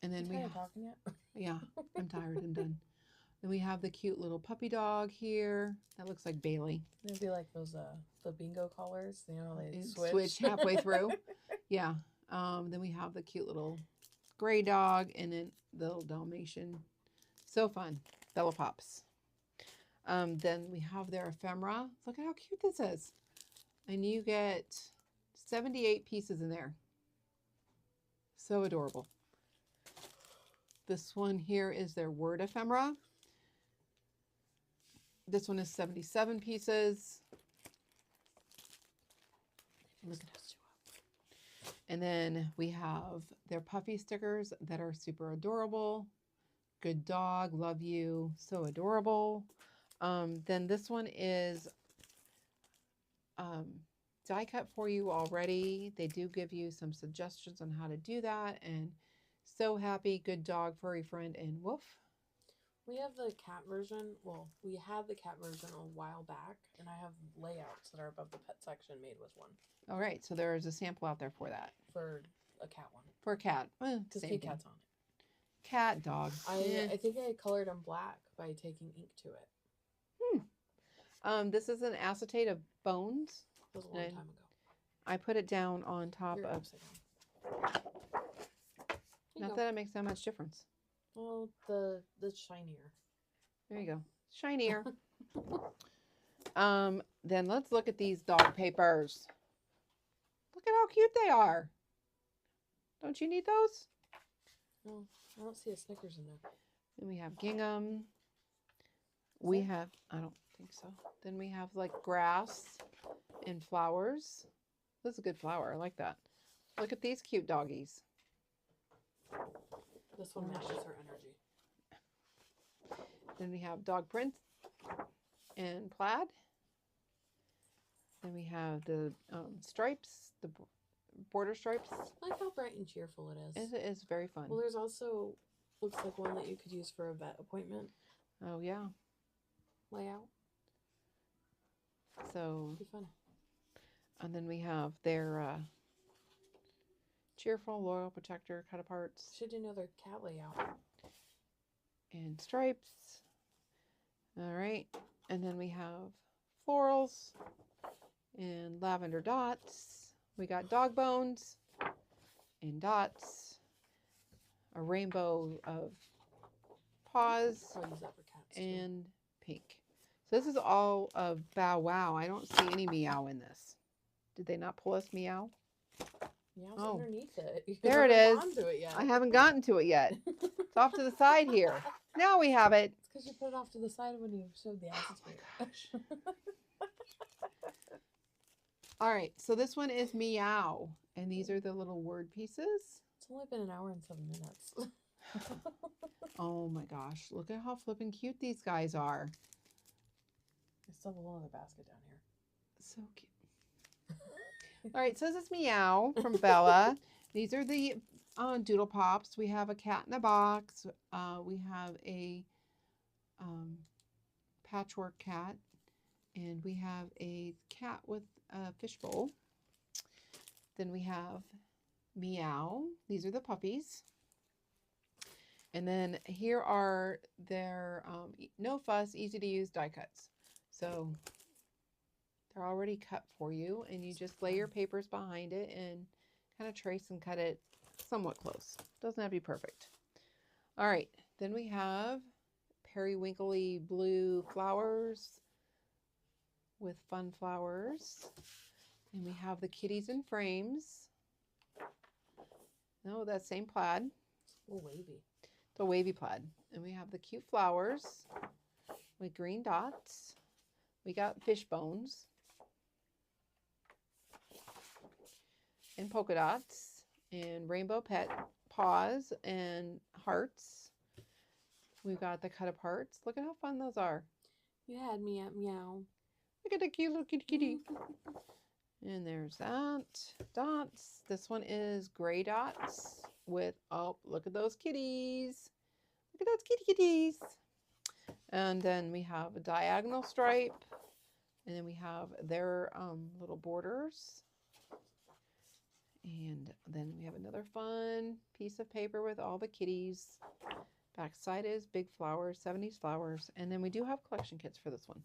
And then we have, talking yet? yeah, I'm tired and done. Then we have the cute little puppy dog here. That looks like Bailey. It'd be like those the bingo collars, you know, they Switch halfway through. Yeah. Then we have the cute little gray dog and then the little Dalmatian. So fun. Bella Pops. Then we have their ephemera. Look at how cute this is. And you get 78 pieces in there. So adorable. This one here is their word ephemera. This one is 77 pieces. Look at those two. And then we have their puffy stickers that are super adorable. Good dog, love you, so adorable. Then this one is die cut for you already. They do give you some suggestions on how to do that. And So Happy, Good Dog, Furry Friend, and Woof. We have the cat version. Well, we had the cat version a while back, and I have layouts that are above the pet section made with one All right, so there is a sample out there for that. for a cat one. For a cat. Because Same Kit thing. Kat's on it. Cat, dog. I think I colored them black by taking ink to it. This is an acetate of bones. It was a long And time ago. I put it down on top You're of. upside down. There you Not go. that it makes that much difference. Well, the shinier. There you go. Shinier. Then let's look at these dog papers. Look at how cute they are. Don't you need those? No, I don't see a Snickers in there. Then we have gingham. I don't think so. Then we have like grass and flowers. This is a good flower. I like that. Look at these cute doggies. This one matches her energy. Then we have dog prints and plaid. Then we have the stripes, the border stripes. I like how bright and cheerful it is. It is very fun. Well, there's also, looks like one that you could use for a vet appointment Oh, yeah. layout. So, Be fun. and then we have their cheerful, loyal, protector, cut aparts, Should do another cat layout. and stripes. All right. And then we have florals and lavender dots. We got dog bones and dots, a rainbow of paws, I'll use that for cats too. and pink. So this is all of Bow Wow. I don't see any meow in this. Did they not pull us meow? Meow's Oh. underneath it. You There it haven't is. gone to it yet. I haven't gotten to it yet. It's off to the side here. Now we have it. It's because you put it off to the side when you showed the acetate. All right, so this one is meow, and these are the little word pieces. It's only been an hour and 7 minutes. Oh my gosh, look at how flippin' cute these guys are. I still have a whole other basket down here. So cute. All right, so this is Meow from Bella. These are the Doodle Pops. We have a cat in a box. We have a patchwork cat. And we have a cat with a fishbowl. Then we have Meow. These are the puppies. And then here are their no fuss, easy to use die cuts. So they're already cut for you, and you just lay your papers behind it and kind of trace and cut it somewhat close. Doesn't have to be perfect. All right, then we have periwinkly blue flowers with fun flowers. And we have the kitties in frames. No, that same plaid. A little wavy. The wavy plaid. And we have the cute flowers with green dots. We got fish bones and polka dots and rainbow pet paws and hearts. We've got the cut aparts. Look at how fun those are. You had me at meow. Look at the cute little kitty. And there's that. Dots. This one is gray dots with, oh, look at those kitties. Look at those kitties. And then we have a diagonal stripe. And then we have their little borders. And then we have another fun piece of paper with all the kitties. Backside is big flowers, 70s flowers. And then we do have collection kits for this one.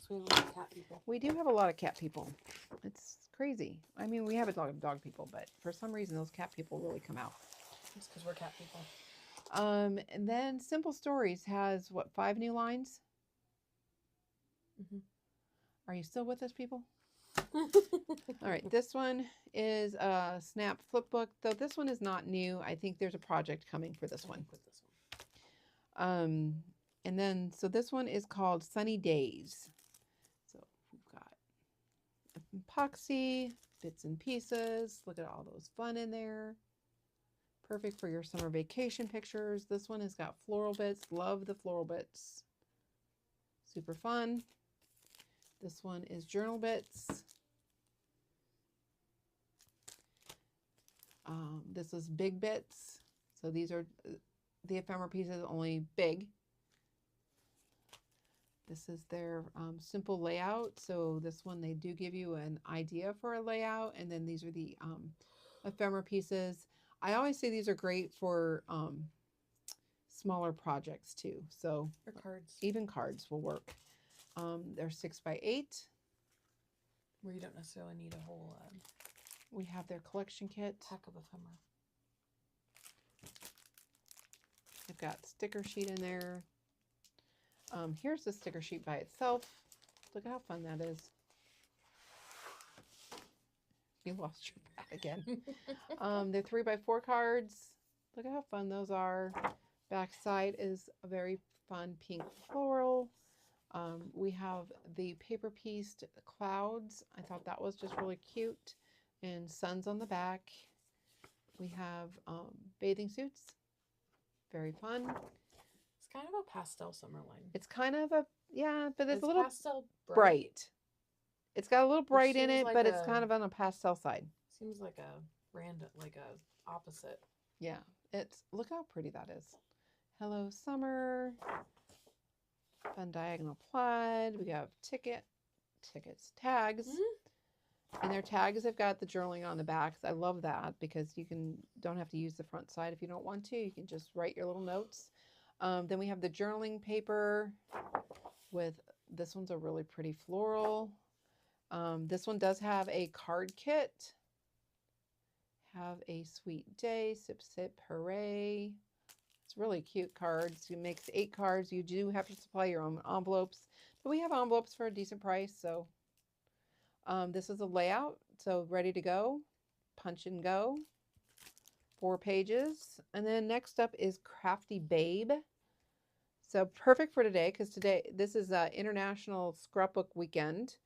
So we have a lot of cat people. We do have a lot of cat people. It's crazy. I mean, we have a lot of dog people, but for some reason, those cat people really come out. It's because we're cat people. And then Simple Stories has, what, 5 new lines? Mm-hmm. Are you still with us, people? All right, this one is a Snap Flipbook, though this one is not new. I think there's a project coming for this one. With this one. And then, so this one is called Sunny Days. So we've got epoxy, bits and pieces. Look at all those fun in there. Perfect for your summer vacation pictures. This one has got floral bits. Love the floral bits. Super fun. This one is journal bits. This is big bits. So these are the ephemera pieces, only big. This is their simple layout. So this one, they do give you an idea for a layout. And then these are the ephemera pieces. I always say these are great for smaller projects too. So Or cards. even cards will work. They're 6x8. Where you don't necessarily need a whole We have their collection kit. pack of ephemera. They've got sticker sheet in there. Here's the sticker sheet by itself. Look at how fun that is. You lost your pad again. They're 3x4 cards. Look at how fun those are. Back side is a very fun pink floral. We have the paper pieced clouds. I thought that was just really cute. And suns on the back. We have bathing suits. Very fun. It's kind of a pastel summer line. It's kind of a, yeah, but it's It's a little pastel bright. It's got a little bright in seems it, like but it's a- kind of on a pastel side. Seems like a random, like a opposite. Yeah, it's, look how pretty that is. Hello Summer. Fun diagonal plaid. We have tickets, tags. And their tags have got the journaling on the back. I love that because you don't have to use the front side if you don't want to. You can just write your little notes. Then we have the journaling paper with, this one's a really pretty floral. This one does have a card kit. Have a sweet day, sip, sip, hooray. It's really cute cards. It makes 8 cards. You do have to supply your own envelopes, but we have envelopes for a decent price. So this is a layout. So ready to go, punch and go. 4 pages. And then next up is Crafty Babe. So perfect for today because today, this is International Scrapbook Weekend.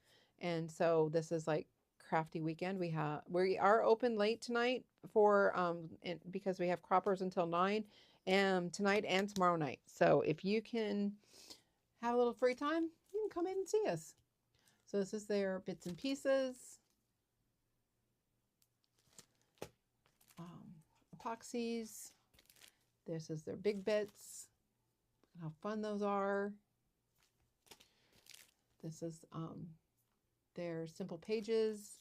And so this is like crafty weekend. We are open late tonight for because we have croppers until 9 tonight and tomorrow night. So if you can have a little free time, you can come in and see us. So this is their bits and pieces. Epoxies. This is their big bits. How fun those are. This is their simple pages.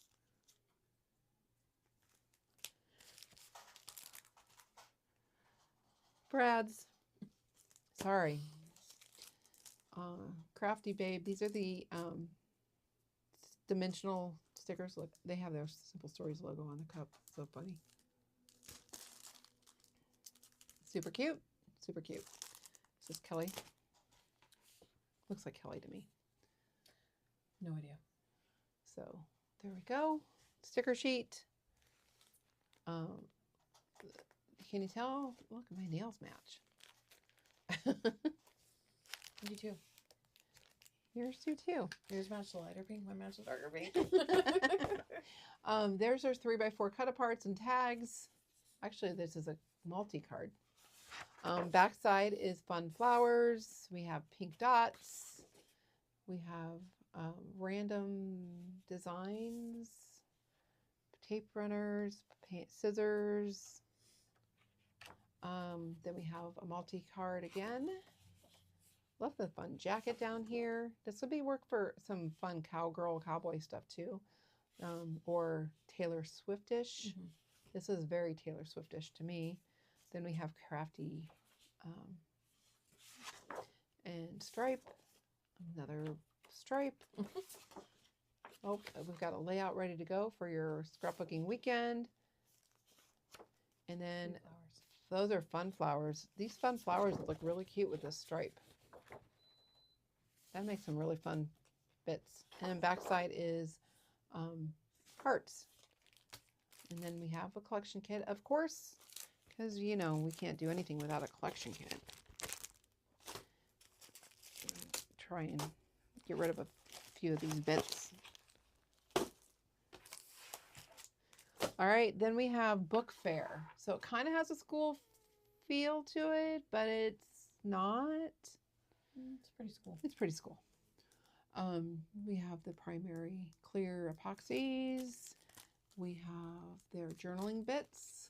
Brad's. Sorry. Crafty Babe. These are the dimensional stickers. Look, they have their Simple Stories logo on the cup. So funny. Super cute. Super cute. This is Kelly. Looks like Kelly to me. No idea. So there we go. Sticker sheet. Can you tell? Look, my nails match. You too. Yours do too. Yours match the lighter pink. Mine match the darker pink. There's our 3x4 cut aparts and tags. Actually, this is a multi-card. Backside is fun flowers. We have pink dots. We have random designs, tape runners, paint scissors. Then we have a multi-card again. Love the fun jacket down here. This would be work for some fun cowgirl, cowboy stuff too. Or Taylor Swiftish. Mm-hmm. This is very Taylor Swiftish to me. Then we have crafty and stripe. Another stripe. Oh, we've got a layout ready to go for your scrapbooking weekend. And then those are fun flowers. These fun flowers look really cute with this stripe. That makes some really fun bits. And then backside is hearts. And then we have a collection kit, of course, because, you know, we can't do anything without a collection kit. Try and get rid of a few of these bits. All right, then we have book fair. So it kind of has a school feel to it, but it's not. It's pretty school. It's pretty school. We have the primary clear epoxies. We have their journaling bits.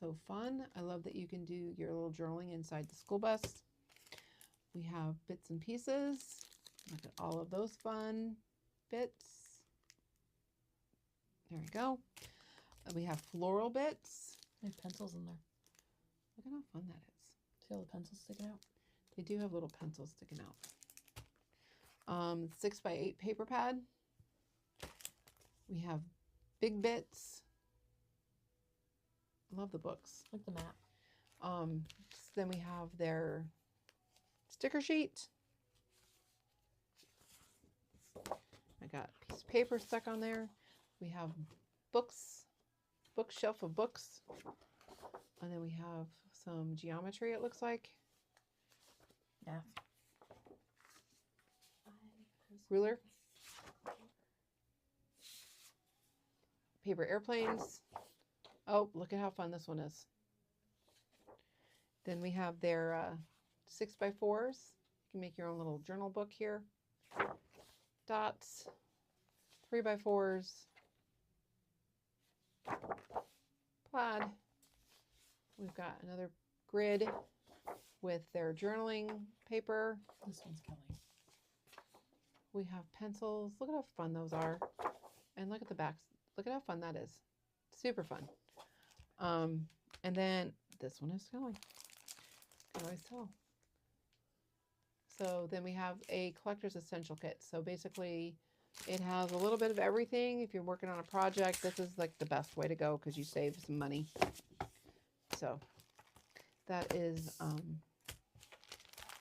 So fun. I love that you can do your little journaling inside the school bus. We have bits and pieces. Look at all of those fun bits. There we go. We have floral bits. They have pencils in there. Look at how fun that is. See all the pencils sticking out? They do have little pencils sticking out. 6x8 paper pad. We have big bits. Love the books. Like the map. Then we have their sticker sheet. I got a piece of paper stuck on there. We have books, bookshelf of books. And then we have some geometry, it looks like. Math. Ruler. Paper airplanes. Oh, look at how fun this one is. Then we have their 6x4s. You can make your own little journal book here. Dots. 3x4s. Plaid. We've got another grid with their journaling paper. This one's Kelly. We have pencils. Look at how fun those are. And look at the backs. Look at how fun that is. Super fun. And then this one is Kelly. You can always tell. So then we have a collector's essential kit. So basically it has a little bit of everything. If you're working on a project, this is like the best way to go because you save some money. So that is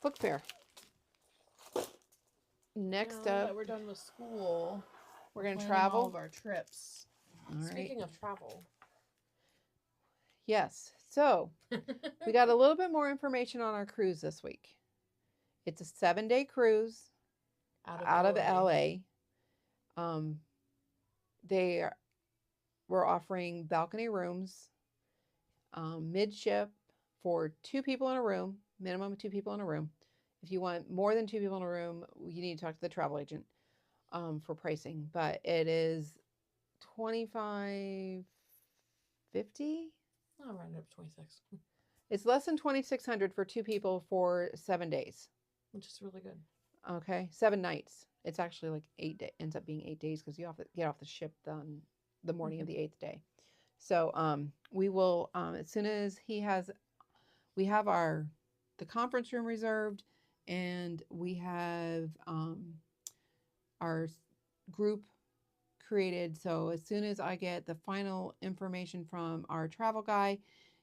book fair. Next Now up, that we're done with school, we're going to planning all travel. of our trips. All right. Speaking of travel. Yes. So we got a little bit more information on our cruise this week. It's a 7-day cruise out of LA. We're offering balcony rooms, midship for 2 people in a room, minimum of 2 people in a room. If you want more than 2 people in a room, you need to talk to the travel agent for pricing. But it is $25.50. I'll round it up to 26, It's less than $2,600 for 2 people for 7 days. which is really good. Okay, 7 nights. It's actually like 8 days. Ends up being 8 days because you have to get off the ship on the morning of the 8th day. So we will as soon as we have the conference room reserved, and we have our group created. So as soon as I get the final information from our travel guy,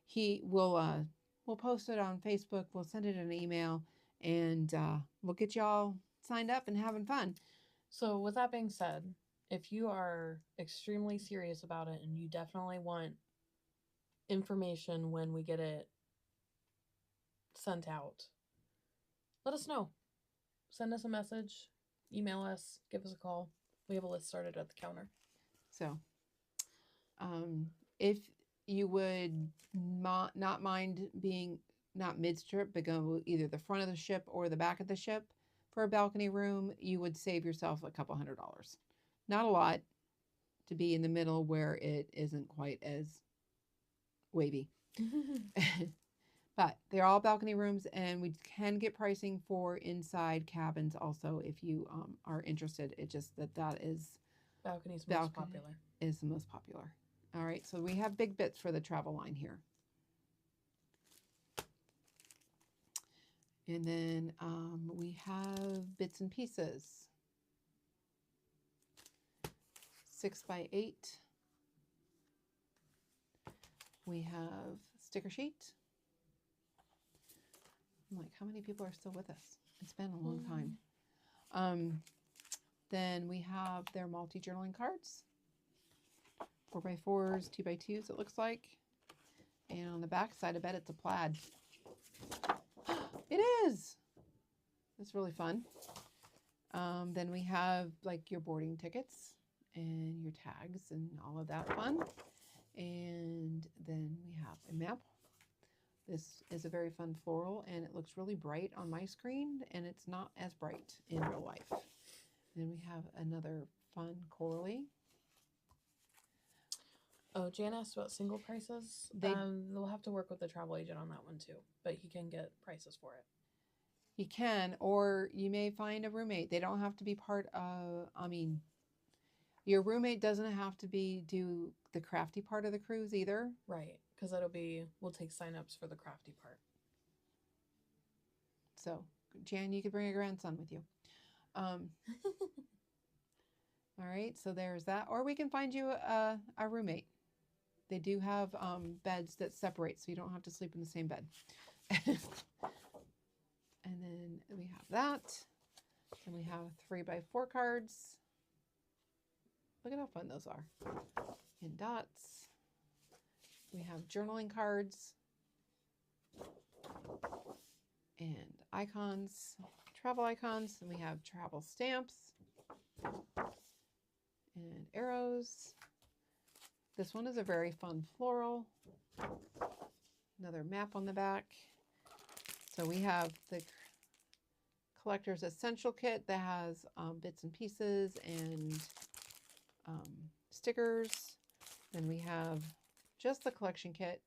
he will we'll post it on Facebook. We'll send it in an email, and we'll get y'all signed up and having fun. So with that being said, if you are extremely serious about it and you definitely want information when we get it sent out, let us know. Send us a message, email us, give us a call. We have a list started at the counter. So if you would not mind being not mid-strip, but go either the front of the ship or the back of the ship for a balcony room, you would save yourself a couple $100. Not a lot to be in the middle where it isn't quite as wavy. But they're all balcony rooms, and we can get pricing for inside cabins also if you are interested. It just that is Balcony's most popular. is the most popular. All right, so we have big bits for the travel line here. And then we have bits and pieces. 6x8. We have sticker sheet. I'm like, how many people are still with us? It's been a long time. Then we have their multi-journaling cards. 4x4s, 2x2s, it looks like. And on the back side, I bet it's a plaid. It is! It's really fun. Then we have like your boarding tickets and your tags and all of that fun. And then we have a map. This is a very fun floral, and it looks really bright on my screen, and it's not as bright in real life. And then we have another fun corally. A Oh, Jan asked about single prices. They'll have to work with the travel agent on that one too, but he can get prices for it. You can, or you may find a roommate. They don't have to be part of, I mean, your roommate doesn't have to do the crafty part of the cruise either. Right, because we'll take signups for the crafty part. So, Jan, you could bring a grandson with you. All right, so there's that. Or we can find you a roommate. They do have beds that separate, so you don't have to sleep in the same bed. And then we have that. And we have 3x4 cards. Look at how fun those are. And dots. We have journaling cards. And icons, travel icons. And we have travel stamps. And arrows. This one is a very fun floral. Another map on the back. So we have the Collector's Essential Kit that has bits and pieces and stickers. Then we have just the collection kit.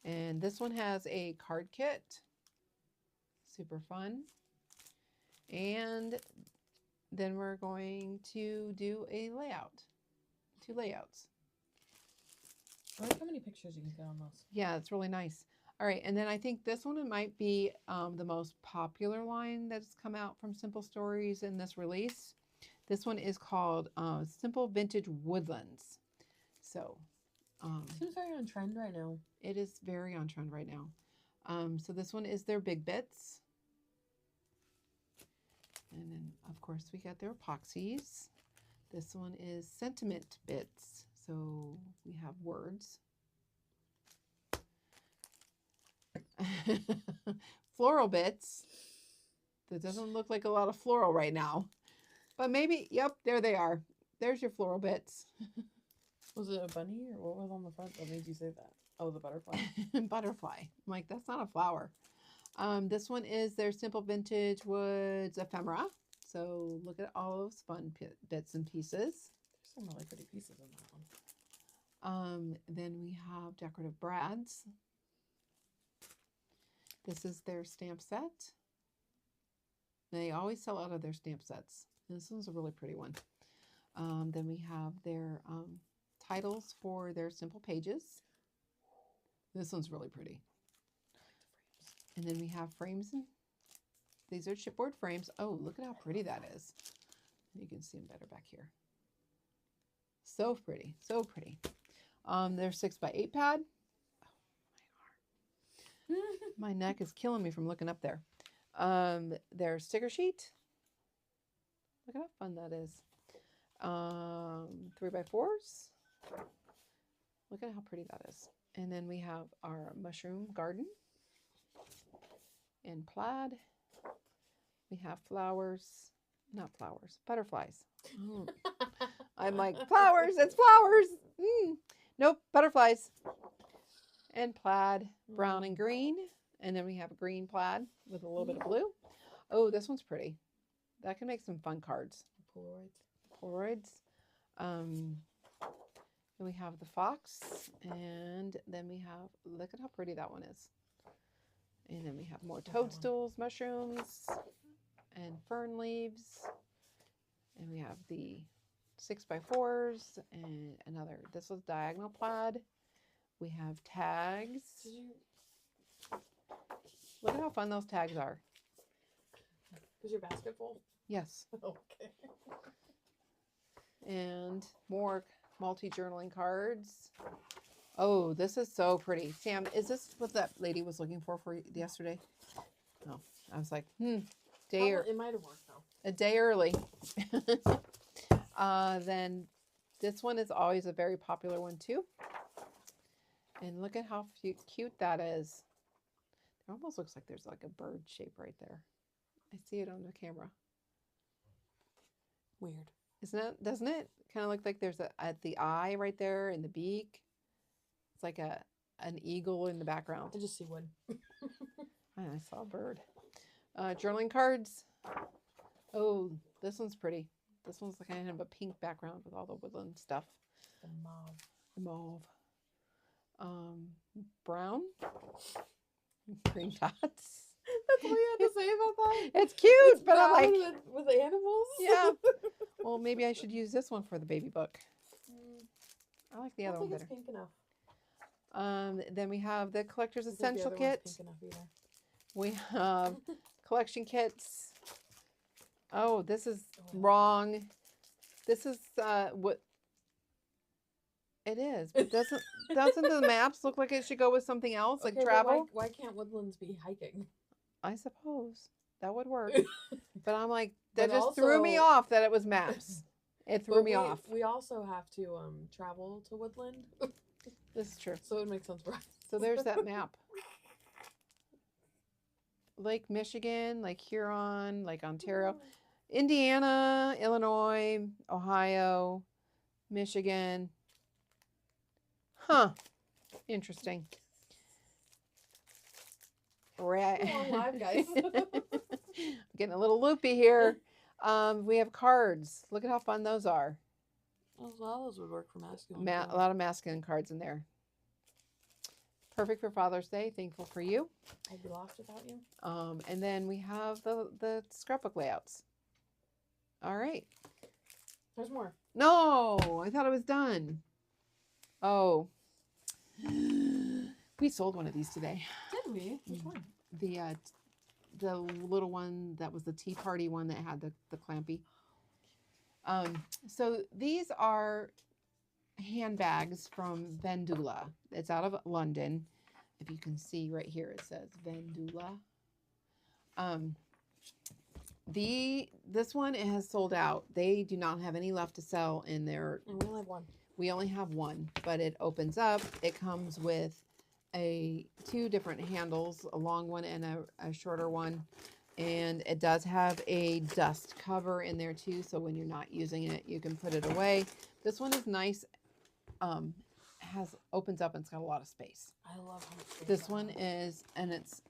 And this one has a card kit. Super fun. And then we're going to do a layout. 2 layouts. I like how many pictures you can fit on those. Yeah, it's really nice. All right, and then I think this one might be the most popular line that's come out from Simple Stories in this release. This one is called Simple Vintage Woodlands. So seems very on trend right now. It is very on trend right now. So this one is their Big Bits. And then, of course, we got their epoxies. This one is Sentiment Bits. So we have words. Floral bits. That doesn't look like a lot of floral right now. But maybe, yep, there they are. There's your floral bits. Was it a bunny or what was on the front that made you say that? Oh, the butterfly. Butterfly. I'm like, that's not a flower. This one is their Simple Vintage Woods ephemera. So look at all those fun bits and pieces. There's some really pretty pieces in that one. Then we have Decorative Brads. This is their stamp set. They always sell out of their stamp sets. This one's a really pretty one. Then we have their titles for their simple pages. This one's really pretty. And then we have frames. These are chipboard frames. Oh, look at how pretty that is. You can see them better back here. So pretty, so pretty. They're 6x8 pad. Oh, my arm. My neck is killing me from looking up there. Their sticker sheet. Look at how fun that is. 3x4s. Look at how pretty that is. And then we have our mushroom garden in plaid. We have flowers, not flowers, butterflies. Mm. I'm like, flowers, it's flowers. Nope, butterflies. And plaid, brown and green. And then we have a green plaid with a little bit of blue. Oh, this one's pretty. That can make some fun cards. Polaroids. Then we have the fox. And then we have, look at how pretty that one is. And then we have more toadstools, mushrooms, and fern leaves. And we have the 6x4s and another. This was diagonal plaid. We have tags. Look at how fun those tags are. Is your basket full? Yes. Okay. And more multi-journaling cards. Oh, this is so pretty. Sam, is this what that lady was looking for yesterday? No. I was like, It might have worked though. A day early. Then this one is always a very popular one too. And look at how cute that is. It almost looks like there's like a bird shape right there. I see it on the camera. Weird. Isn't it? Doesn't it? Kind of look like there's at the eye right there and the beak. It's like an eagle in the background. I just see one. I saw a bird. Journaling cards. Oh, this one's pretty. This one's like kind of a pink background with all the woodland stuff. The mauve. Mauve. Brown. Green dots. That's all you had to say about that? It's cute, It's but I'm like, brown with animals? yeah. Well, maybe I should use this one for the baby book. I like the I other don't one think better. it's pink enough. Then we have the collector's I don't think the essential other one's kit. pink enough either. We have collection kits. Oh, this is Oh, yeah. wrong. This is what it is. But doesn't the maps look like it should go with something else, like Okay, but travel? why can't Woodlands be hiking? I suppose that would work. But I'm like, But that just threw me also- off that it was maps. It threw But me off. We also have to travel to Woodland, This is true. so it makes sense for us. So there's that map. Lake Michigan, Lake Huron, Lake Ontario, Indiana, Illinois, Ohio, Michigan. Huh. Interesting. Right. Long live, guys. Getting a little loopy here. We have cards. Look at how fun those are. Well, those would work for masculine. A lot of masculine cards in there. Perfect for Father's Day. Thankful for you. I'd be lost without you. And then we have the scrapbook layouts. All right. There's more. No, I thought it was done. Oh, we sold one of these today. Did we? Which one? The little one that was the tea party one that had the clampy. So these are handbags from Vendula. It's out of London. If you can see right here, it says Vendula. This one, it has sold out. They do not have any left to sell in their. And we only have one. We only have one, but it opens up. It comes with two different handles, a long one and a shorter one. And it does have a dust cover in there too, so when you're not using it, you can put it away. This one is nice. Opens up and it's got a lot of space. I love how much space This that one has. is, and it's,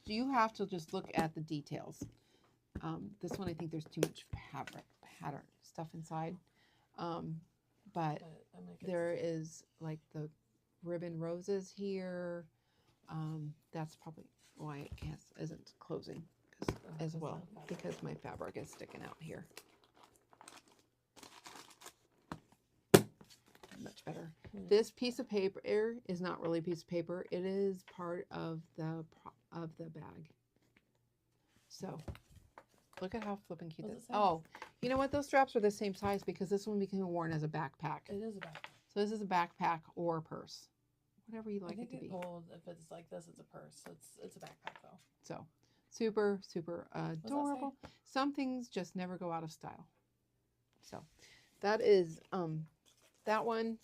you have to just look at the details. This one, I think there's too much pattern stuff inside. But But I mean, there is like the ribbon roses here. That's probably why it isn't closing as because well, the fabric. because my fabric is sticking out here. Much better. This piece of paper is not really a piece of paper. It is part of the bag. So look at how flippin' cute What's this. it say? Oh, you know what? Those straps are the same size because this one became worn as a backpack. It is a backpack. So this is a backpack or a purse, whatever you like I it think to be. Well, if it's like this, it's a purse. It's a backpack though. So super, super that say? adorable. Some things just never go out of style. So that is that one.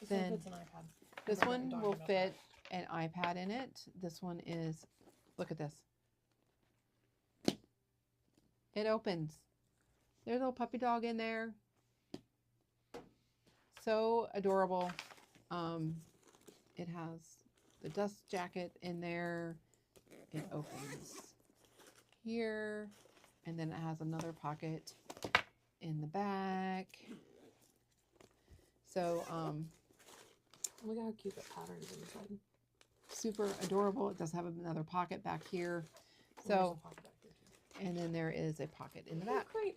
This Then one fits an iPad. This I remember one talking will about fit an iPad in it. This one is, look at this. It opens. There's a little puppy dog in there. So adorable. It has the dust jacket in there. It opens here, and then it has another pocket in the back. So Look at how cute that pattern is inside. super adorable. It does have another pocket back here. And there's a So, pocket back there, too. and then there is a pocket in the Oh, back. great.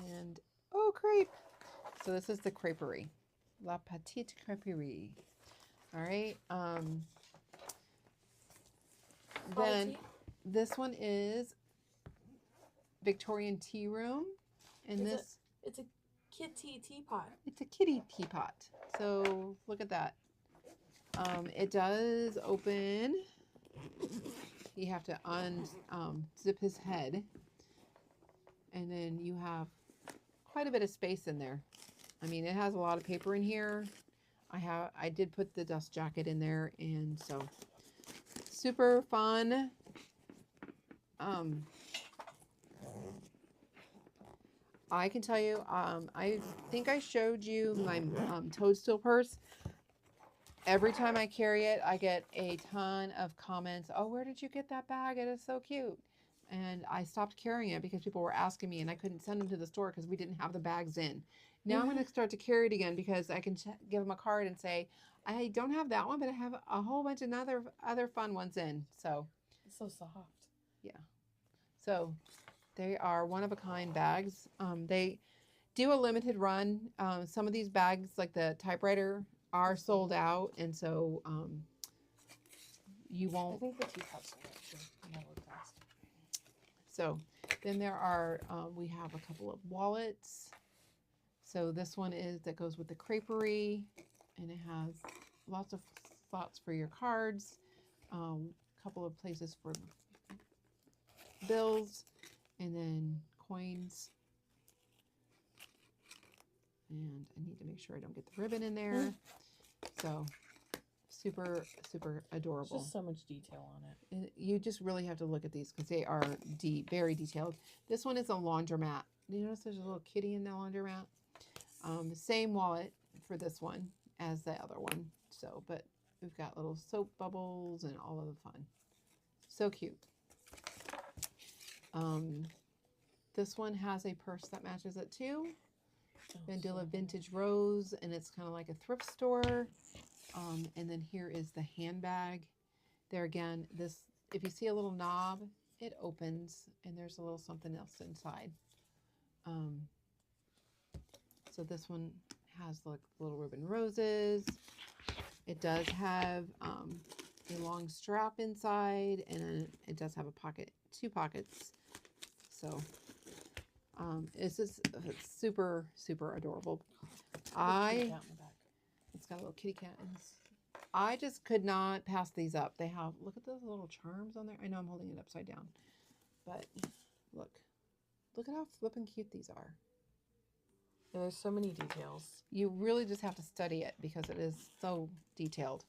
And, oh, crepe. So this is the creperie. La Petite Creperie. All right. Then Quality. this one is Victorian Tea Room. And Is it- this, It's a kitty teapot. it's a kitty teapot. So look at that. It does open. You have to unzip his head. And then you have quite a bit of space in there. I mean, it has a lot of paper in here. I did put the dust jacket in there, and so super fun. I can tell you, I think I showed you my toadstool purse. Every time I carry it, I get a ton of comments. Oh, where did you get that bag? It is so cute. and I stopped carrying it because people were asking me and I couldn't send them to the store because we didn't have the bags in. Now I'm going to start to carry it again because I can give them a card and say, I don't have that one, but I have a whole bunch of other fun ones in. So It's so soft. yeah. So they are one of a kind bags. They do a limited run. Some of these bags, like the typewriter, are sold out, and so you I won't. think the teapot's sold out too. And that looked fast. So then there are, we have a couple of wallets. So this one is that goes with the creperie, and it has lots of slots for your cards, a couple of places for bills, and then coins. And I need to make sure I don't get the ribbon in there. So super, super adorable. Just so much detail on it. And you just really have to look at these because they are very detailed. This one is a laundromat. Do you notice there's a little kitty in the laundromat? Same wallet for this one as the other one. So, but we've got little soap bubbles and all of the fun. So cute. This one has a purse that matches it too. Vendilla Vintage Rose, and it's kind of like a thrift store. And then here is the handbag. There again, this, if you see a little knob, it opens, and there's a little something else inside. So this one has like little ribbon roses. It does have a long strap inside, and then it does have a pocket, 2 pockets. So it's just super, super adorable. It's got a little kitty cat. I just could not pass these up. They have, look at those little charms on there. I know I'm holding it upside down, but look at how flippin' cute these are. Yeah, there's so many details. You really just have to study it because it is so detailed.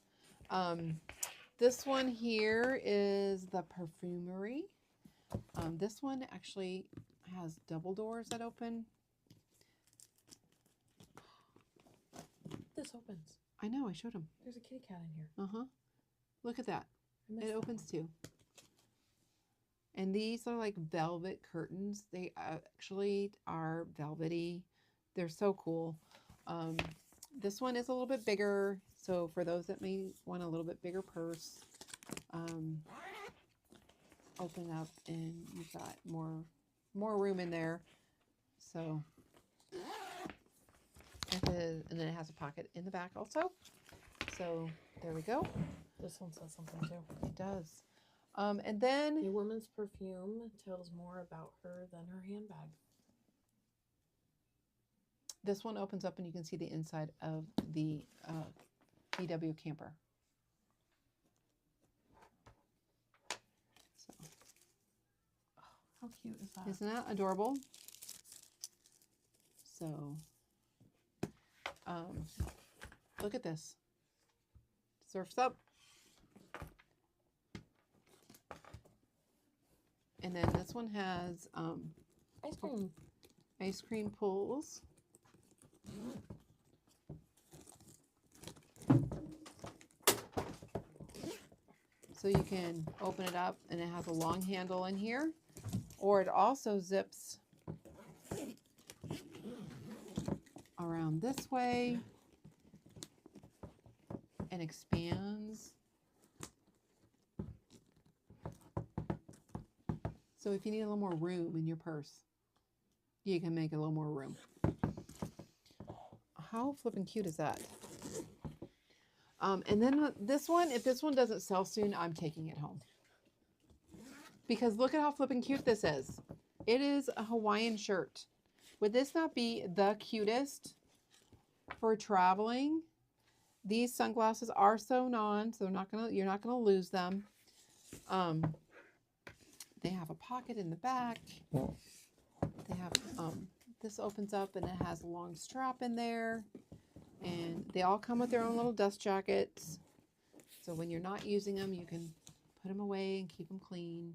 This one here is the perfumery. This one actually has double doors that open. This opens. I know, I showed him. There's a kitty cat in here. Look at that. It opens one. too. And these are like velvet curtains. They actually are velvety. They're so cool. This one is a little bit bigger. So for those that may want a little bit bigger purse, open up and you've got more room in there. So and then it has a pocket in the back also. So there we go. This one says something too. It does. And then a woman's perfume tells more about her than her handbag. This one opens up and you can see the inside of the VW camper. So, how cute is that? Isn't that adorable? So, look at this. Surf's up. And then this one has Ice cream. Ice cream pulls. So you can open it up and it has a long handle in here, or it also zips around this way and expands. So if you need a little more room in your purse, you can make a little more room. How flippin' cute is that? And then this one, if this one doesn't sell soon, I'm taking it home. Because look at how flippin' cute this is. It is a Hawaiian shirt. Would this not be the cutest for traveling? These sunglasses are sewn on, so you're not gonna lose them. They have a pocket in the back. They have this opens up and it has a long strap in there. And they all come with their own little dust jackets. So when you're not using them, you can put them away and keep them clean.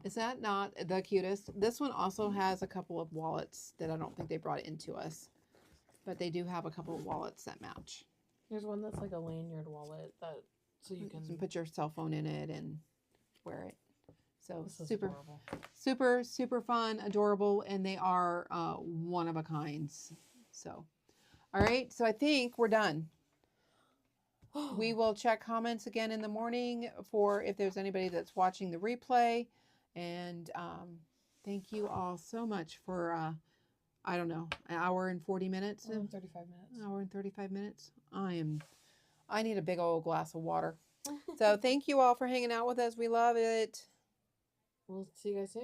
Is that not the cutest? This one also has a couple of wallets that I don't think they brought into us. But they do have a couple of wallets that match. There's one that's like a lanyard wallet that so you can put your cell phone in it and wear it. So This is super, adorable. super, super fun, adorable, and they are one of a kinds. So, all right. So I think we're done. We will check comments again in the morning for if there's anybody that's watching the replay. And thank you all so much for, I don't know, an hour and 40 minutes? 35 minutes. An hour and 35 minutes. I need a big old glass of water. So thank you all for hanging out with us. We love it. We'll see you guys soon.